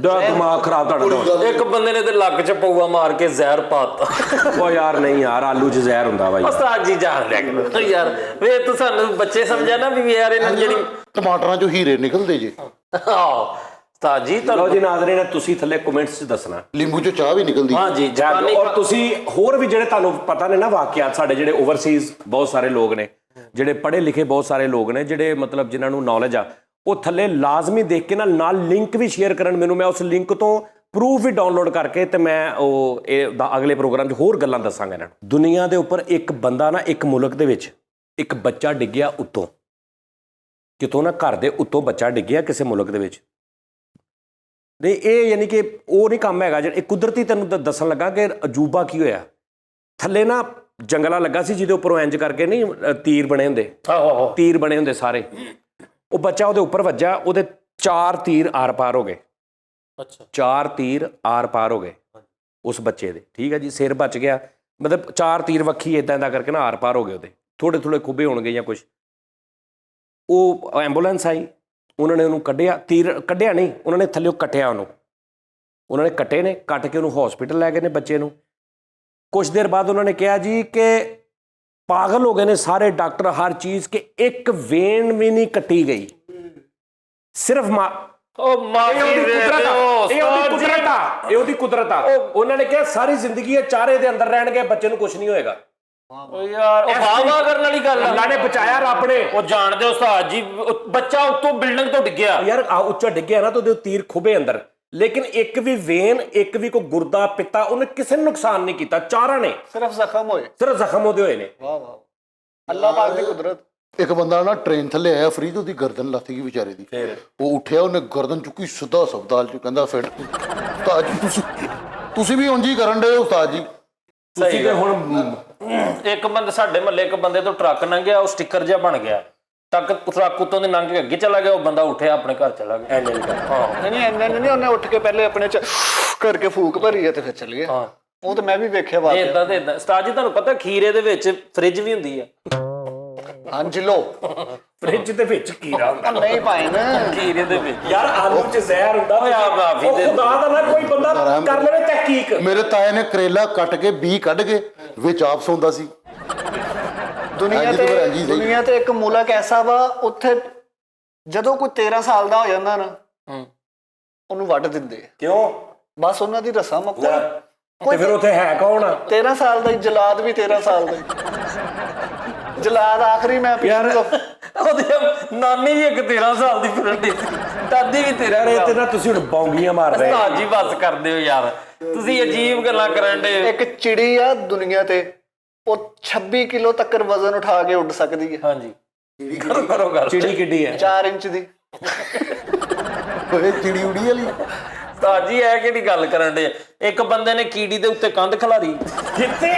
ਦਿਮਾਗ ਖਰਾਬ ਤੁਹਾਡਾ। ਇੱਕ ਬੰਦੇ ਨੇ ਤੇ ਲੱਕ 'ਚ ਪਊਆ ਮਾਰ ਕੇ ਜ਼ਹਿਰ ਪਾਤਾ। ਉਹ ਯਾਰ ਨਹੀਂ ਯਾਰ, ਆਲੂ 'ਚ ਜ਼ਹਿਰ ਹੁੰਦਾ ਬਾਈ। ਉਸਤਾਦ ਜੀ ਜਾਣ ਲਿਆ ਕਰੋ ਯਾਰ, ਵੇ ਤੂੰ ਸਾਨੂੰ ਬੱਚੇ ਸਮਝਿਆ ਨਾ ਵੀ ਯਾਰ ਇਹਨਾਂ ਜਿਹੜੀ ਟਮਾਟਰਾਂ 'ਚੋਂ ਹੀਰੇ ਨਿਕਲਦੇ ਜੇ। ਉਸਤਾਦ ਜੀ ਲਓ ਜੀ ਨਾਜ਼ਰੀਨ, ਤੁਸੀਂ ਥੱਲੇ ਕਮੈਂਟਸ 'ਚ ਦੱਸਣਾ। ਲਿੰਬੂ 'ਚੋਂ ਚਾਹ ਵੀ ਨਿਕਲਦੀ। ਹਾਂ ਜੀ ਜਾਨੀ। ਔਰ ਤੁਸੀਂ ਹੋਰ ਵੀ ਜਿਹੜੇ ਤੁਹਾਨੂੰ ਪਤਾ ਨੇ ਨਾ ਵਾਕਿਆਤ, ਸਾਡੇ ਜਿਹੜੇ ਓਵਰਸੀਜ਼ ਬਹੁਤ ਸਾਰੇ ਲੋਕ ਨੇ, ਜਿਹੜੇ ਪੜ੍ਹੇ ਲਿਖੇ ਬਹੁਤ ਸਾਰੇ ਲੋਕ ਨੇ, ਜਿਹੜੇ ਮਤਲਬ ਜਿਨ੍ਹਾਂ ਨੂੰ ਨੌਲੇਜ ਆ, ਉਹ ਥੱਲੇ ਲਾਜ਼ਮੀ ਦੇਖ ਕੇ ਨਾਲ ਲਿੰਕ ਵੀ ਸ਼ੇਅਰ ਕਰਨ ਮੈਨੂੰ। ਮੈਂ ਉਸ ਲਿੰਕ ਤੋਂ ਪ੍ਰੂਫ ਵੀ ਡਾਊਨਲੋਡ ਕਰਕੇ ਤੇ ਮੈਂ ਉਹ ਅਗਲੇ ਪ੍ਰੋਗਰਾਮ 'ਚ ਹੋਰ ਗੱਲਾਂ ਦੱਸਾਂਗਾ ਇਹਨਾਂ ਨੂੰ। ਦੁਨੀਆ ਦੇ ਉੱਪਰ ਇੱਕ ਬੰਦਾ ਨਾ, ਇੱਕ ਮੁਲਕ ਦੇ ਵਿੱਚ ਇੱਕ ਬੱਚਾ ਡਿੱਗਿਆ ਉੱਤੋਂ, ਕਿਤੋਂ ਨਾ ਘਰ ਦੇ ਉੱਤੋਂ ਬੱਚਾ ਡਿੱਗਿਆ ਕਿਸੇ ਮੁਲਕ ਦੇ ਵਿੱਚ। ਨਹੀਂ ਇਹ ਯਾਨੀ ਕਿ ਉਹ ਨਹੀਂ ਕੰਮ ਹੈਗਾ ਜਿਹੜਾ ਕੁਦਰਤੀ। ਤੈਨੂੰ ਦੱਸਣ ਲੱਗਾ ਕਿ ਅਜੂਬਾ ਕੀ ਹੋਇਆ। ਥੱਲੇ ਨਾ ਜੰਗਲਾ ਲੱਗਾ ਸੀ ਜਿਹਦੇ ਉੱਪਰੋਂ ਇੰਜ ਕਰਕੇ ਨਹੀਂ ਤੀਰ ਬਣੇ ਹੁੰਦੇ, ਤੀਰ ਬਣੇ ਹੁੰਦੇ ਸਾਰੇ। ਉਹ ਬੱਚਾ ਉਹਦੇ ਉੱਪਰ ਵੱਜਾ, ਉਹਦੇ 4 ਤੀਰ ਆਰ ਪਾਰ ਹੋ ਗਏ। ਅੱਛਾ 4 ਤੀਰ ਆਰ ਪਾਰ ਹੋ ਗਏ ਉਸ ਬੱਚੇ ਦੇ, ਠੀਕ ਹੈ ਜੀ। ਸਿਰ ਬਚ ਗਿਆ, ਮਤਲਬ 4 ਤੀਰ ਵੱਖੀ ਇਦਾਂ ਕਰਕੇ ਨਾ ਆਰ ਪਾਰ ਹੋ ਗਏ ਉਹਦੇ, ਥੋੜੇ ਖੁੱਬੇ ਹੋਣਗੇ ਜਾਂ ਕੁਛ। ਉਹ ਐਂਬੂਲੈਂਸ ਆਈ, ਉਹਨਾਂ ਨੇ ਉਹਨੂੰ ਕੱਢਿਆ, ਤੀਰ ਕੱਢਿਆ ਨਹੀਂ, ਉਹਨਾਂ ਨੇ ਥੱਲਿਓਂ ਕੱਟਿਆ ਉਹਨੂੰ। ਉਹਨਾਂ ਨੇ ਕੱਟੇ ਨੇ, ਕੱਟ ਕੇ ਉਹਨੂੰ ਹਸਪੀਟਲ ਲੈ ਗਏ ਨੇ ਬੱਚੇ ਨੂੰ। ਕੁਛ ਦੇਰ ਬਾਅਦ ਉਹਨਾਂ ਨੇ ਕਿਹਾ ਜੀ ਕਿ ਪਾਗਲ ਹੋ ਗਏ ਨੇ ਸਾਰੇ ਡਾਕਟਰ, ਹਰ ਚੀਜ਼, ਕਿ ਇੱਕ ਵੇਨ ਵੀ ਨਹੀਂ ਕੱਟੀ ਗਈ। ਸਿਰਫ ਉਹ ਮਾਫੀ ਇਹ ਉਹਦੀ ਦੇ ਕੁਦਰਤ ਆ, ਦਿਓ ਇਹ ਉਹਦੀ ਕੁਦਰਤ ਆ, ਇਹ ਉਹਦੀ ਕੁਦਰਤ ਆ। ਉਹਨਾਂ ਨੇ ਕਿਹਾ ਸਾਰੀ ਜ਼ਿੰਦਗੀ ਇਹ ਚਾਰੇ ਦੇ ਅੰਦਰ ਰਹਿਣਗੇ, ਬੱਚੇ ਨੂੰ ਕੁਝ ਨਹੀਂ ਹੋਏਗਾ। ਓ ਯਾਰ ਉਹ ਵਾਹ ਕਰਨ ਵਾਲੀ ਗੱਲ ਆ। ਅੱਲਾ ਨੇ ਬਚਾਇਆ, ਰੱਬ ਨੇ। ਉਹ ਜਾਣਦੇ ਹੋ ਉਸਤਾਦ ਜੀ, ਬੱਚਾ ਉੱਤੋਂ ਬਿਲਡਿੰਗ ਤੋਂ ਡਿੱਗਿਆ ਯਾਰ ਆ ਉੱਚਾ ਡਿੱਗਿਆ ਨਾ ਤਾਂ ਉਹਦੇ ਤੀਰ ਖੁਬੇ ਅੰਦਰ, ਲੇਕਿਨ ਇੱਕ ਵੀ ਵੇਨ, ਇੱਕ ਵੀ ਕੋਈ ਗੁਰਦਾ, ਪਿੱਤਾ, ਉਹਨੇ ਕਿਸੇ ਨੂੰ ਨੁਕਸਾਨ ਨਹੀਂ ਕੀਤਾ। ਚਾਰਾਂ ਨੇ ਸਿਰਫ ਜ਼ਖਮ ਹੋਏ। ਸਿਰਫ ਜ਼ਖਮ ਉਹਦੇ ਹੋਏ ਨੇ। ਵਾਹ ਵਾਹ, ਅੱਲਾਹ ਪਾਕ ਦੀ ਕੁਦਰਤ। ਇੱਕ ਬੰਦਾ ਨਾ ਟ੍ਰੇਨ ਥੱਲੇ ਆਇਆ ਫਰੀ, ਉਹਦੀ ਗਰਦਨ ਲੱਥ ਗਈ ਵਿਚਾਰੇ ਦੀ। ਉਹ ਉੱਠਿਆ, ਉਹਨੇ ਗਰਦਨ ਚੁੱਕੀ, ਸਿੱਧਾ ਹਸਪਤਾਲ ਚ, ਕਹਿੰਦਾ ਫਿਰ ਉਸਤਾਦ ਜੀ ਤੁਸੀਂ ਵੀ ਉਂਝ ਹੀ ਕਰਨ ਡਏ ਹੋ ਉਸਤਾਦ ਜੀ। ਤੁਸੀਂ ਤੇ ਹੁਣ ਇੱਕ ਬੰਦੇ ਸਾਡੇ ਮਹੱਲੇ ਇੱਕ ਬੰਦੇ ਤੋਂ ਟਰੱਕ ਲੰਘਿਆ, ਉਹ ਸਟicker ਜਿਹਾ ਬਣ ਗਿਆ, ਟਰੱਕ ਉੱਤੋਂ ਦੇ ਲੰਘ ਕੇ ਅੱਗੇ ਚਲਾ ਗਿਆ, ਉਹ ਬੰਦਾ ਉੱਠਿਆ ਆਪਣੇ ਘਰ ਚਲਾ ਗਿਆ। ਐਨੇ ਨਹੀਂ ਕਰਦਾ। ਹਾਂ ਨਹੀਂ ਇੰਨੇ ਨਹੀਂ, ਉਹਨੇ ਉੱਠ ਕੇ ਪਹਿਲੇ ਆਪਣੇ ਚ ਕਰਕੇ ਫੂਕ ਭਰੀ ਹੈ ਤੇ ਫਿਰ ਚੱਲ ਗਿਆ। ਹਾਂ ਉਹ ਤਾਂ ਮੈਂ ਵੀ ਵੇਖਿਆ ਬਾਤ। ਇਦਾਂ ਤੇ ਇਦਾਂ ਉਸਤਾਦ ਜੀ, ਤੁਹਾਨੂੰ ਪਤਾ ਖੀਰੇ ਦੇ ਵਿੱਚ ਫ੍ਰਿਜ ਵੀ ਹੁੰਦੀ ਆ। ਹਾਂਜੀ ਲੋ, ਫ੍ਰਿਜ ਦੇ ਵਿੱਚ ਕੀੜਾ ਹੁੰਦਾ। ਨਹੀਂ ਭਾਈ ਨਾ, ਖੀਰੇ ਦੇ ਵਿੱਚ ਯਾਰ ਆਲੂ ਚ ਜ਼ਹਿਰ ਹੁੰਦਾ। ਓਏ ਆ ਮਾਫੀ ਉਹ ਦੇ ਖੁਦਾ ਦਾ ਨਾ ਕੋਈ ਬੰਦਾ ਕਰ ਲਵੇ ਤਹਿਕੀਕ। ਮੇਰੇ ਤਾਏ ਨੇ ਕਰੇਲਾ ਕੱਟ ਕੇ ਬੀ ਕੱਢ ਕੇ ਵਿੱਚ ਆਪ ਸੌਂਦਾ ਸੀ। ਦੁਨੀਆ ਤੇ ਇੱਕ ਮੁਲਕ ਐਸਾ ਵਾ, ਉੱਥੇ ਜਦੋਂ ਕੋਈ 13 ਸਾਲ ਦਾ ਹੋ ਜਾਂਦਾ ਨਾ, ਉਹਨੂੰ ਵੱਢ ਦਿੰਦੇ। ਕਿਉਂ? ਬਸ ਉਹਨਾਂ ਦੀ ਰਸਮ ਆ। ਤੇ ਫਿਰ ਉੱਥੇ ਹੈ ਕੌਣ? 13 ਸਾਲ ਦਾ ਹੀ ਜਲਾਦ ਵੀ 13 ਸਾਲ ਦਾ ਹੀ ਜਲਾਦ। ਆਖਰੀ ਮੈਂ ਯਾਰ ਉਹਦੀ ਨਾਨੀ ਵੀ ਇੱਕ 13 ਸਾਲ ਦੀ ਫਿਰਨ ਦੀ, ਦਾਦੀ ਵੀ 13 ਇਹ ਤੇ ਨਾ ਤੁਸੀਂ ਹੁਣ ਬੌਂਗੀਆਂ ਮਾਰਦੇ। ਉਸਤਾਦ ਜੀ ਬਸ ਕਰਦੇ ਹੋ ਯਾਰ, ਤੁਸੀਂ ਅਜੀਬ ਗੱਲਾਂ ਕਰਨ ਦੇ। ਇੱਕ ਚਿੜੀ ਆ ਦੁਨੀਆ ਤੇ, ਉਹ 26 ਕਿਲੋ ਤੱਕ ਵਜ਼ਨ ਉਠਾ ਕੇ ਉੱਡ ਸਕਦੀ ਹੈ। ਹਾਂਜੀ ਕਰੋ ਗੱਲ। ਚਿੜੀ ਕਿੱਡੀ ਹੈ? 4 ਇੰਚ ਦੀ। ਓਏ ਚਿੜੀ ਉੜੀ ਵਾਲੀ। ਉਸਤਾਦ ਜੀ ਇਹ ਕਿਹੜੀ ਗੱਲ ਕਰਨ ਦੇ? ਇੱਕ ਬੰਦੇ ਨੇ ਕੀੜੀ ਦੇ ਉੱਤੇ ਕੰਧ ਖਿਲਾਰੀ। ਕਿੱਥੇ?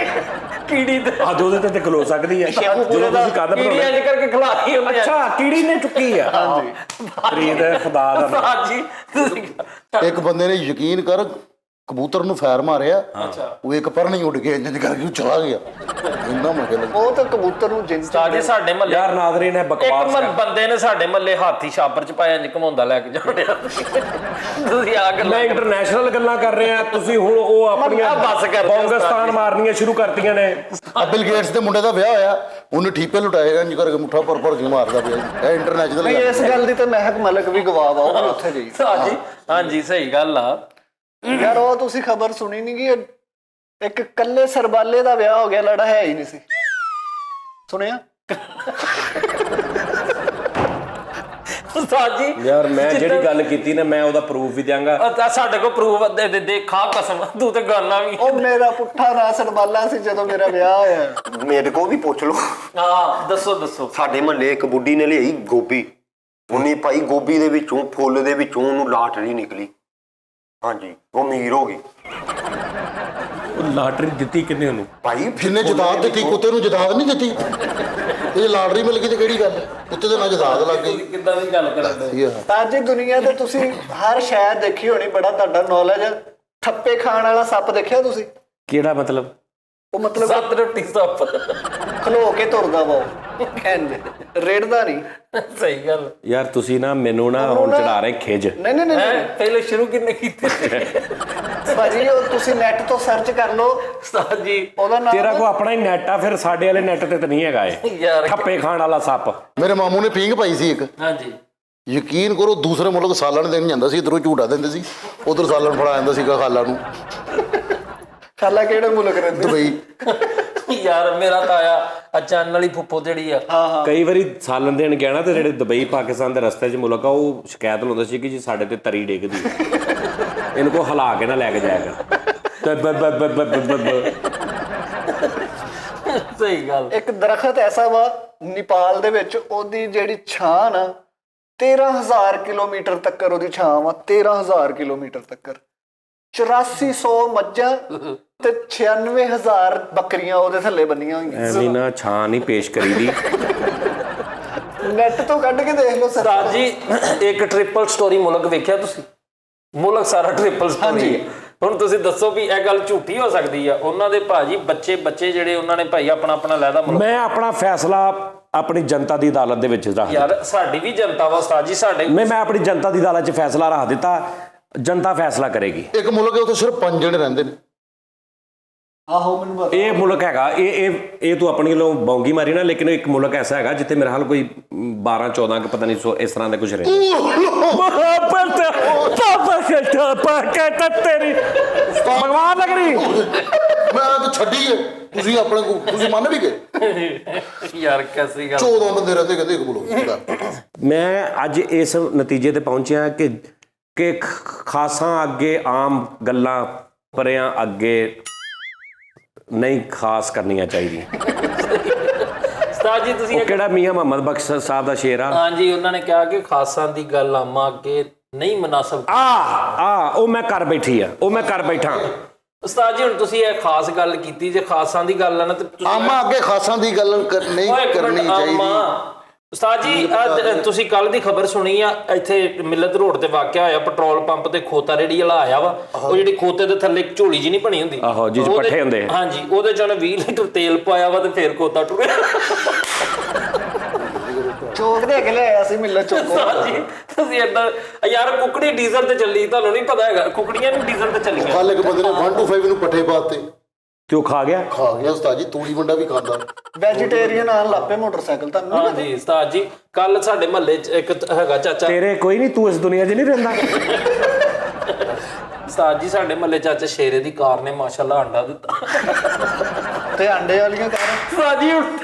ਕੀੜੀ ਦੇ ਅੱਜ ਉਹਦੇ ਤੇ ਖਲੋ ਸਕਦੀ ਹੈ ਜਦੋਂ ਤੁਸੀਂ ਕੰਧ ਕੀੜੀ ਬਣਾਉਂਦੇ। ਇੰਜ ਕਰਕੇ ਖਿਲਾਰੀ ਉਹਨੇ। ਅੱਛਾ, ਕੀੜੀ ਨੇ ਚੁੱਕੀ ਆ। ਹਾਂਜੀ ਪ੍ਰੀਤ ਖੁਦਾ ਦਾ ਨਾਮ। ਉਸਤਾਦ ਜੀ ਤੁਸੀਂ ਇੱਕ ਬੰਦੇ ਨੇ ਯਕੀਨ ਕਰ ਕਬੂਤਰ ਨੂੰ ਫੈਰ ਮਾਰਿਆ, ਉਹ ਇੱਕ ਪਰ ਨਹੀਂ ਉੱਡ ਗਿਆ, ਇੰਜ ਕਰਕੇ ਉਹ ਚਲਾ ਗਿਆ। ਇੰਨਾ ਮਜ਼ਾ ਲੱਗਾ। ਉਹ ਤਾਂ ਕਬੂਤਰ ਨੂੰ ਜਿੰਨ ਉਸਤਾਦ ਜੀ ਸਾਡੇ ਮਹੱਲੇ ਯਾਰ ਨਾਜ਼ਰੀਨ ਹੈ ਬਕਵਾਸ ਇੱਕ ਬੰਦੇ ਨੇ ਸਾਡੇ ਮਹੱਲੇ ਹਾਥੀ ਛਾਪਰ ਚ ਪਾਇਆ, ਇੰਜ ਘਮਾਉਂਦਾ ਲੈ ਕੇ ਜਾਣਿਆ। ਤੁਸੀਂ ਆ ਗੱਲਾਂ ਮੈਂ ਇੰਟਰਨੈਸ਼ਨਲ ਗੱਲਾਂ ਕਰ ਰਿਹਾ, ਤੁਸੀਂ ਹੁਣ ਉਹ ਆਪਣੀਆਂ ਬਸ ਕਰ। ਪਾਕਿਸਤਾਨ ਮਾਰਨੀਆਂ ਸ਼ੁਰੂ ਕਰਤੀਆਂ ਨੇ। ਬਿਲ ਗੇਟਸ ਦੇ ਮੁੰਡੇ ਦਾ ਵਿਆਹ ਹੋਇਆ, ਉਹਨੇ ਠੀਪੇ ਲੁਟਾਏ, ਇੰਜ ਕਰਕੇ ਮੁੱਠਾ ਭਰ ਕੇ ਮਾਰਦਾ ਪਿਆ। ਇਹ ਇੰਟਰਨੈਸ਼ਨਲ ਨਹੀਂ, ਇਸ ਗੱਲ ਦੀ ਤੇ ਮਹਿਕ ਮਲਕ ਵੀ ਗਵਾਹ ਵਾ, ਉਹ ਵੀ ਉੱਥੇ ਗਈ। ਉਸਤਾਦ ਜੀ ਹਾਂਜੀ ਸਹੀ ਗੱਲ ਆ। ਯਾਰ ਉਹ ਤੁਸੀਂ ਖਬਰ ਸੁਣੀ ਨਹੀਂ ਕਿ ਇੱਕ ਕੱਲੇ ਸਰਬਾਲੇ ਦਾ ਵਿਆਹ ਹੋ ਗਿਆ, ਲੜਾ ਹੈ ਹੀ ਨਹੀਂ ਸੀ। ਸੁਣਿਆ? ਉਸਤਾਦ ਜੀ ਯਾਰ ਮੈਂ ਜਿਹੜੀ ਗੱਲ ਕੀਤੀ ਨਾ, ਮੈਂ ਉਹਦਾ ਪ੍ਰੂਫ ਵੀ ਦਿਆਂਗਾ। ਸਾਡੇ ਕੋਲ ਪ੍ਰੂਫ ਦੇ ਖਾ ਕਸਮ, ਤੂੰ ਤੇ ਗਾਨਾ ਵੀ। ਉਹ ਮੇਰਾ ਪੁੱਠਾ ਨਾਂ ਸਰਬਾਲਾ ਸੀ ਜਦੋਂ ਮੇਰਾ ਵਿਆਹ ਹੋਇਆ। ਮੇਰੇ ਕੋ ਵੀ ਪੁੱਛ ਲਓ। ਹਾਂ ਦੱਸੋ ਦੱਸੋ। ਸਾਡੇ ਮਹੱਲੇ ਇੱਕ ਬੁੱਢੀ ਨੇ ਲਈ ਗੋਭੀ, ਉਹਨੇ ਭਾਈ ਗੋਭੀ ਦੇ ਵਿੱਚੋਂ, ਫੁੱਲ ਦੇ ਵਿੱਚੋਂ ਉਹਨੂੰ ਲਾਟਰੀ ਨਿਕਲੀ। ਹਾਂਜੀ, ਉਹ ਅਮੀਰ ਹੋ ਗਈ ਉਹ ਲਾਟਰੀ ਦਿੱਤੀ ਕਿੰਨੇ ਉਹਨੂੰ? ਭਾਈ। ਜਿੰਨੇ ਜਦਾਦ ਦਿੱਤੀ, ਕੁੱਤੇ ਨੂੰ ਜਦਾਦ ਨਹੀਂ ਦਿੱਤੀ। ਇਹ ਲਾਟਰੀ ਮਿਲ ਗਈ ਤੇ ਕਿਹੜੀ ਗੱਲ? ਕੁੱਤੇ ਦੇ ਨਾਲ ਜਦਾਦ ਲੱਗ ਗਈ। ਕਿੱਦਾਂ ਦੀ ਗੱਲ ਕਰਦੇ? ਤਾਂ ਜੀ ਦੁਨੀਆ ਤੇ ਤੁਸੀਂ ਹਰ ਸ਼ਾਇਦ ਦੇਖੀ ਹੋਣੀ, ਬੜਾ ਤੁਹਾਡਾ ਨੌਲੇਜ। ਠੱਪੇ ਖਾਣ ਵਾਲਾ ਸੱਪ ਦੇਖਿਆ ਤੁਸੀਂ? ਕਿਹੜਾ ਮਤਲਬ? ਉਹ ਮਤਲਬ ਸੱਤ ਰੋਟੀ ਸੱਪ। ਖਲੋ ਕੇ ਤੁਰਦਾ ਵਾ, ਉਹ ਕਹਿੰਦੇ ਰੇੜਦਾ ਨਹੀਂ। ਸਹੀ ਗੱਲ। ਯਾਰ ਤੁਸੀਂ ਨਾ ਮੈਨੂੰ ਨਾ ਹੁਣ ਚੜਾ ਰਹੇ ਖਿਜ। ਨਹੀਂ ਨਹੀਂ ਨਹੀਂ ਪਹਿਲੇ ਸ਼ੁਰੂ ਕਿੰਨੇ ਕੀਤੇ? ਭਾਜੀ, ਉਹ ਤੁਸੀਂ ਨੈਟ ਤੋਂ ਸਰਚ ਕਰ ਲਓ ਉਸਤਾਦ ਜੀ ਉਹਦਾ ਨਾਮ। ਤੇਰਾ ਕੋ ਆਪਣਾ ਹੀ ਨੈਟ ਆ, ਫਿਰ ਸਾਡੇ ਵਾਲੇ ਨੈਟ ਤੇ ਤਾਂ ਨਹੀਂ ਹੈਗਾ ਇਹ ਯਾਰ। ਠੱਪੇ ਖਾਣ ਵਾਲਾ ਸੱਪ। ਮੇਰੇ ਮਾਮੂ ਨੇ ਪੀਂਘ ਪਾਈ ਸੀ ਇੱਕ, ਹਾਂਜੀ ਯਕੀਨ ਕਰੋ, ਦੂਸਰੇ ਮੁਲਕ ਸਾਲਣ ਦੇਣ ਜਾਂਦਾ ਸੀ, ਇੱਧਰੋਂ ਝੂਟਾ ਦਿੰਦੇ ਸੀ, ਉਧਰ ਸਾਲਣ ਫੜਾ ਜਾਂਦਾ ਸੀਗਾ ਖਾਲਾ ਨੂੰ। ਖਾਲਾ ਕਿਹੜੇ ਮੁਲਕ ਰਹਿੰਦੇ? ਦੁਬਈ। ਯਾਰ ਮੇਰਾ ਤਾਇਆ ਅਚਾਨਕ ਵਾਲੀ ਫੁੱਫੋ ਜਿਹੜੀ ਆ, ਕਈ ਵਾਰੀ ਸਾਲਨ ਦੇਣ ਗਿਆ ਨਾ, ਤੇ ਜਿਹੜੇ ਦੁਬਈ ਪਾਕਿਸਤਾਨ ਦੇ ਰਸਤੇ 'ਚ ਮੁਲਕ ਆ, ਉਹ ਸ਼ਿਕਾਇਤ ਲਾਉਂਦਾ ਸੀ ਕਿ ਜੀ ਸਾਡੇ ਤੇ ਤਰੀ ਡਿੱਗਦੀ ਹੈ, ਇਹਨੂੰ ਕੋ ਹਿਲਾ ਕੇ ਨਾ ਲੈ ਕੇ ਜਾਇਆ ਕਰ। ਸਹੀ ਗੱਲ। ਇੱਕ ਦਰਖਤ ਐਸਾ ਵਾ ਨੇਪਾਲ ਦੇ ਵਿੱਚ, ਉਹਦੀ ਜਿਹੜੀ ਛਾਂ ਨਾ 13,000 ਕਿਲੋਮੀਟਰ ਤੱਕ ਉਹਦੀ ਛਾਂ ਵਾ। 13,000 ਕਿਲੋਮੀਟਰ ਤੱਕ 8400 ਮੱਝਾਂ ਤੇ 96,000 ਬੱਕਰੀਆਂ ਉਹਦੇ ਥੱਲੇ ਬੰਨੀਆਂ ਹੋਈਆਂ। ਐਵੇਂ ਨਾ ਛਾਂ ਨਹੀਂ ਪੇਸ਼ ਕਰੀਦੀ। ਨੈਟ ਤੋਂ ਕੱਢ ਕੇ ਦੇਖ ਲਓ ਉਸਤਾਦ ਜੀ ਇੱਕ ਟ੍ਰਿਪਲ ਸਟੋਰੀ ਮੁਲਕ ਵੇਖਿਆ ਤੁਸੀਂ? ਮੁਲਕ ਸਾਰਾ ਟ੍ਰਿਪਲ ਸਟੋਰੀ ਹੈ। ਹੁਣ ਤੁਸੀਂ ਦੱਸੋ ਵੀ ਇਹ ਗੱਲ ਝੂਠੀ ਹੋ ਸਕਦੀ ਆ? ਉਹਨਾਂ ਦੇ ਭਾਜੀ ਬੱਚੇ ਜਿਹੜੇ ਉਹਨਾਂ ਨੇ ਭਾਈ ਆਪਣਾ ਲੈਦਾ ਮੁਲਕ। ਮੈਂ ਆਪਣਾ ਫੈਸਲਾ ਆਪਣੀ ਜਨਤਾ ਦੀ ਅਦਾਲਤ ਦੇ ਵਿੱਚ ਰੱਖ। ਯਾਰ ਸਾਡੀ ਵੀ ਜਨਤਾ ਵਾ ਉਸਤਾਦ ਜੀ, ਸਾਡੇ ਮੈਂ ਆਪਣੀ ਜਨਤਾ ਦੀ ਅਦਾਲਤ 'ਚ ਫੈਸਲਾ ਰੱਖ ਦਿੱਤਾ, ਜਨਤਾ ਫੈਸਲਾ ਕਰੇਗੀ। ਇੱਕ ਮੁਲਕ ਹੈ, ਉੱਥੇ ਸਿਰਫ 5 ਜਣੇ ਰਹਿੰਦੇ ਨੇ। ਆਹੋ ਮੈਨੂੰ ਪਤਾ। ਇਹ ਮੁਲਕ ਹੈਗਾ, ਇਹ ਤੂੰ ਆਪਣੀ ਵੱਲੋਂ ਬੌਂਗੀ ਮਾਰੀ ਨਾ, ਲੇਕਿਨ ਇੱਕ ਮੁਲਕ ਐਸਾ ਹੈਗਾ ਜਿੱਥੇ ਮੇਰੇ ਹਾਲ ਕੋਈ 12-14 ਪਤਾ ਨਹੀਂ ਇਸ ਤਰ੍ਹਾਂ ਦੇ ਕੁਝ ਰਹਿੰਦੇ। मोहब्बत पापा के टापा कहता तेरी भगवान लग रही ਮੈਂ ਤਾਂ ਛੱਡੀ ਹੈ ਤੁਸੀਂ ਆਪਣੇ ਕੋ ਤੁਸੀਂ ਮੰਨ ਵੀ ਗਏ ਯਾਰ ਕੈਸੀ ਗੱਲ 14 ਬੰਦੇ ਰਹਤੇ ਕਹਿੰਦੇ ਇੱਕ ਬੋਲੋ ਮੈਂ ਅੱਜ ਇਸ ਨਤੀਜੇ ਤੇ ਪਹੁੰਚਿਆ ਕਿ ਖਾਸਾਂ ਅੱਗੇ ਆਮ ਗੱਲਾਂ ਪਰਿਆਂ ਅੱਗੇ ਨਹੀਂ ਖਾਸ ਕਰਨੀਆਂ ਚਾਹੀਦੀਆਂ। ਉਸਤਾਦ ਜੀ ਤੁਸੀਂ ਉਹ ਕਿਹੜਾ ਮੀਆਂ ਮੁਹੰਮਦ ਬਖਸ਼ ਸਾਹਿਬ ਦਾ ਸ਼ੇਰ ਆ? ਹਾਂਜੀ ਉਹਨਾਂ ਨੇ ਕਿਹਾ ਕਿ ਖਾਸਾਂ ਦੀ ਗੱਲ ਆਮਾਂ ਅੱਗੇ ਨਹੀਂ ਮਨਾਸਬ। ਉਹ ਮੈਂ ਕਰ ਬੈਠੀ ਆ, ਉਹ ਮੈਂ ਕਰ ਬੈਠਾ। ਉਸਤਾਦ ਜੀ ਹੁਣ ਤੁਸੀਂ ਇਹ ਖਾਸ ਗੱਲ ਕੀਤੀ, ਜੇ ਖਾਸਾਂ ਦੀ ਗੱਲ ਆ ਨਾ ਤੇ ਤੁਸੀਂ ਆਮਾ ਅੱਗੇ ਖਾਸਾਂ ਦੀ ਗੱਲ ਨਹੀਂ ਓਏ ਇੱਕ ਕਰਨੀ ਮਿੰਟ, ਚਾਹੀਦੀ। ਉਸਤਾਦ ਜੀ ਤੁਸੀਂ ਕੱਲ ਦੀ ਖਬਰ ਸੁਣੀ ਆ, ਇੱਥੇ ਮਿਲਤ ਰੋਡ ਤੇ ਵਾਕਿਆ ਹੋਇਆ, ਪੈਟਰੋਲ ਪੰਪ ਤੇ ਖੋਤਾ ਰੇੜੀ ਵਾਲਾ ਆਇਆ ਵਾ, ਉਹ ਜਿਹੜੀ ਖੋਤੇ ਦੇ ਥੱਲੇ ਇੱਕ ਝੋਲੀ ਜੀ ਨਹੀਂ ਬਣੀ ਹੁੰਦੀ, ਆਹੋ ਜਿਹ ਚ ਪੱਠੇ ਹੁੰਦੇ। ਹਾਂਜੀ, ਉਹਦੇ ਚ ਉਹਨੇ 20 ਲੀਟਰ ਤੇਲ ਪਾਇਆ ਵਾ ਤੇ ਫੇਰ ਖੋਤਾ ਟੁਰਿਆ। ਚੋਕ ਦੇ ਕੇ ਲਿਆਇਆ ਸੀ ਮਿਲਰ ਚੋਕੋ। ਉਸਤਾਦ ਜੀ ਤੁਸੀਂ ਏਦਾਂ ਯਾਰ, ਕੁਕੜੀ ਡੀਜ਼ਲ ਤੇ ਚੱਲੀ, ਤੁਹਾਨੂੰ ਨਹੀਂ ਪਤਾ ਹੈਗਾ, ਕੁਕੜੀਆਂ ਵੀ ਡੀਜ਼ਲ ਤੇ ਚੱਲੀਆਂ। ਕੱਲ ਇੱਕ ਬੰਦੇ ਨੇ 1 to 5 ਨੂੰ ਪੱਠੇ ਪਾਤੇ, ਤੇ ਉਹ ਖਾ ਗਿਆ। ਖਾ ਗਿਆ ਉਸਤਾਦ ਜੀ, ਤੂੜੀ ਵੰਡਾ ਵੀ ਖਾਂਦਾ। ਵੈਜੀਟੇਰੀਅਨ ਆਣ ਲੱਪੇ ਮੋਟਰਸਾਈਕਲ ਤੁਹਾਨੂੰ ਨਹੀਂ ਹਾਂਜੀ ਉਸਤਾਦ ਜੀ, ਕੱਲ ਸਾਡੇ ਮਹੱਲੇ 'ਚ ਇੱਕ ਹੈਗਾ ਚਾਚਾ। ਤੇਰੇ ਕੋਈ ਨਹੀਂ, ਤੂੰ ਇਸ ਦੁਨੀਆ 'ਚ ਨਹੀਂ ਰਹਿੰਦਾ। ਉਸਤਾਦ ਜੀ ਸਾਡੇ ਮਹੱਲੇ ਚਾਚਾ ਸ਼ੇਰੇ ਦੀ ਕਾਰ ਨੇ ਮਾਸ਼ਾਅੱਲਾ ਅੰਡਾ ਦਿੱਤਾ। ਪਤਾ ਤੇ ਆਂਡੇ ਵਾਲੀਆਂ ਕਾਰਾਂ। ਉਸਤਾਦ ਜੀ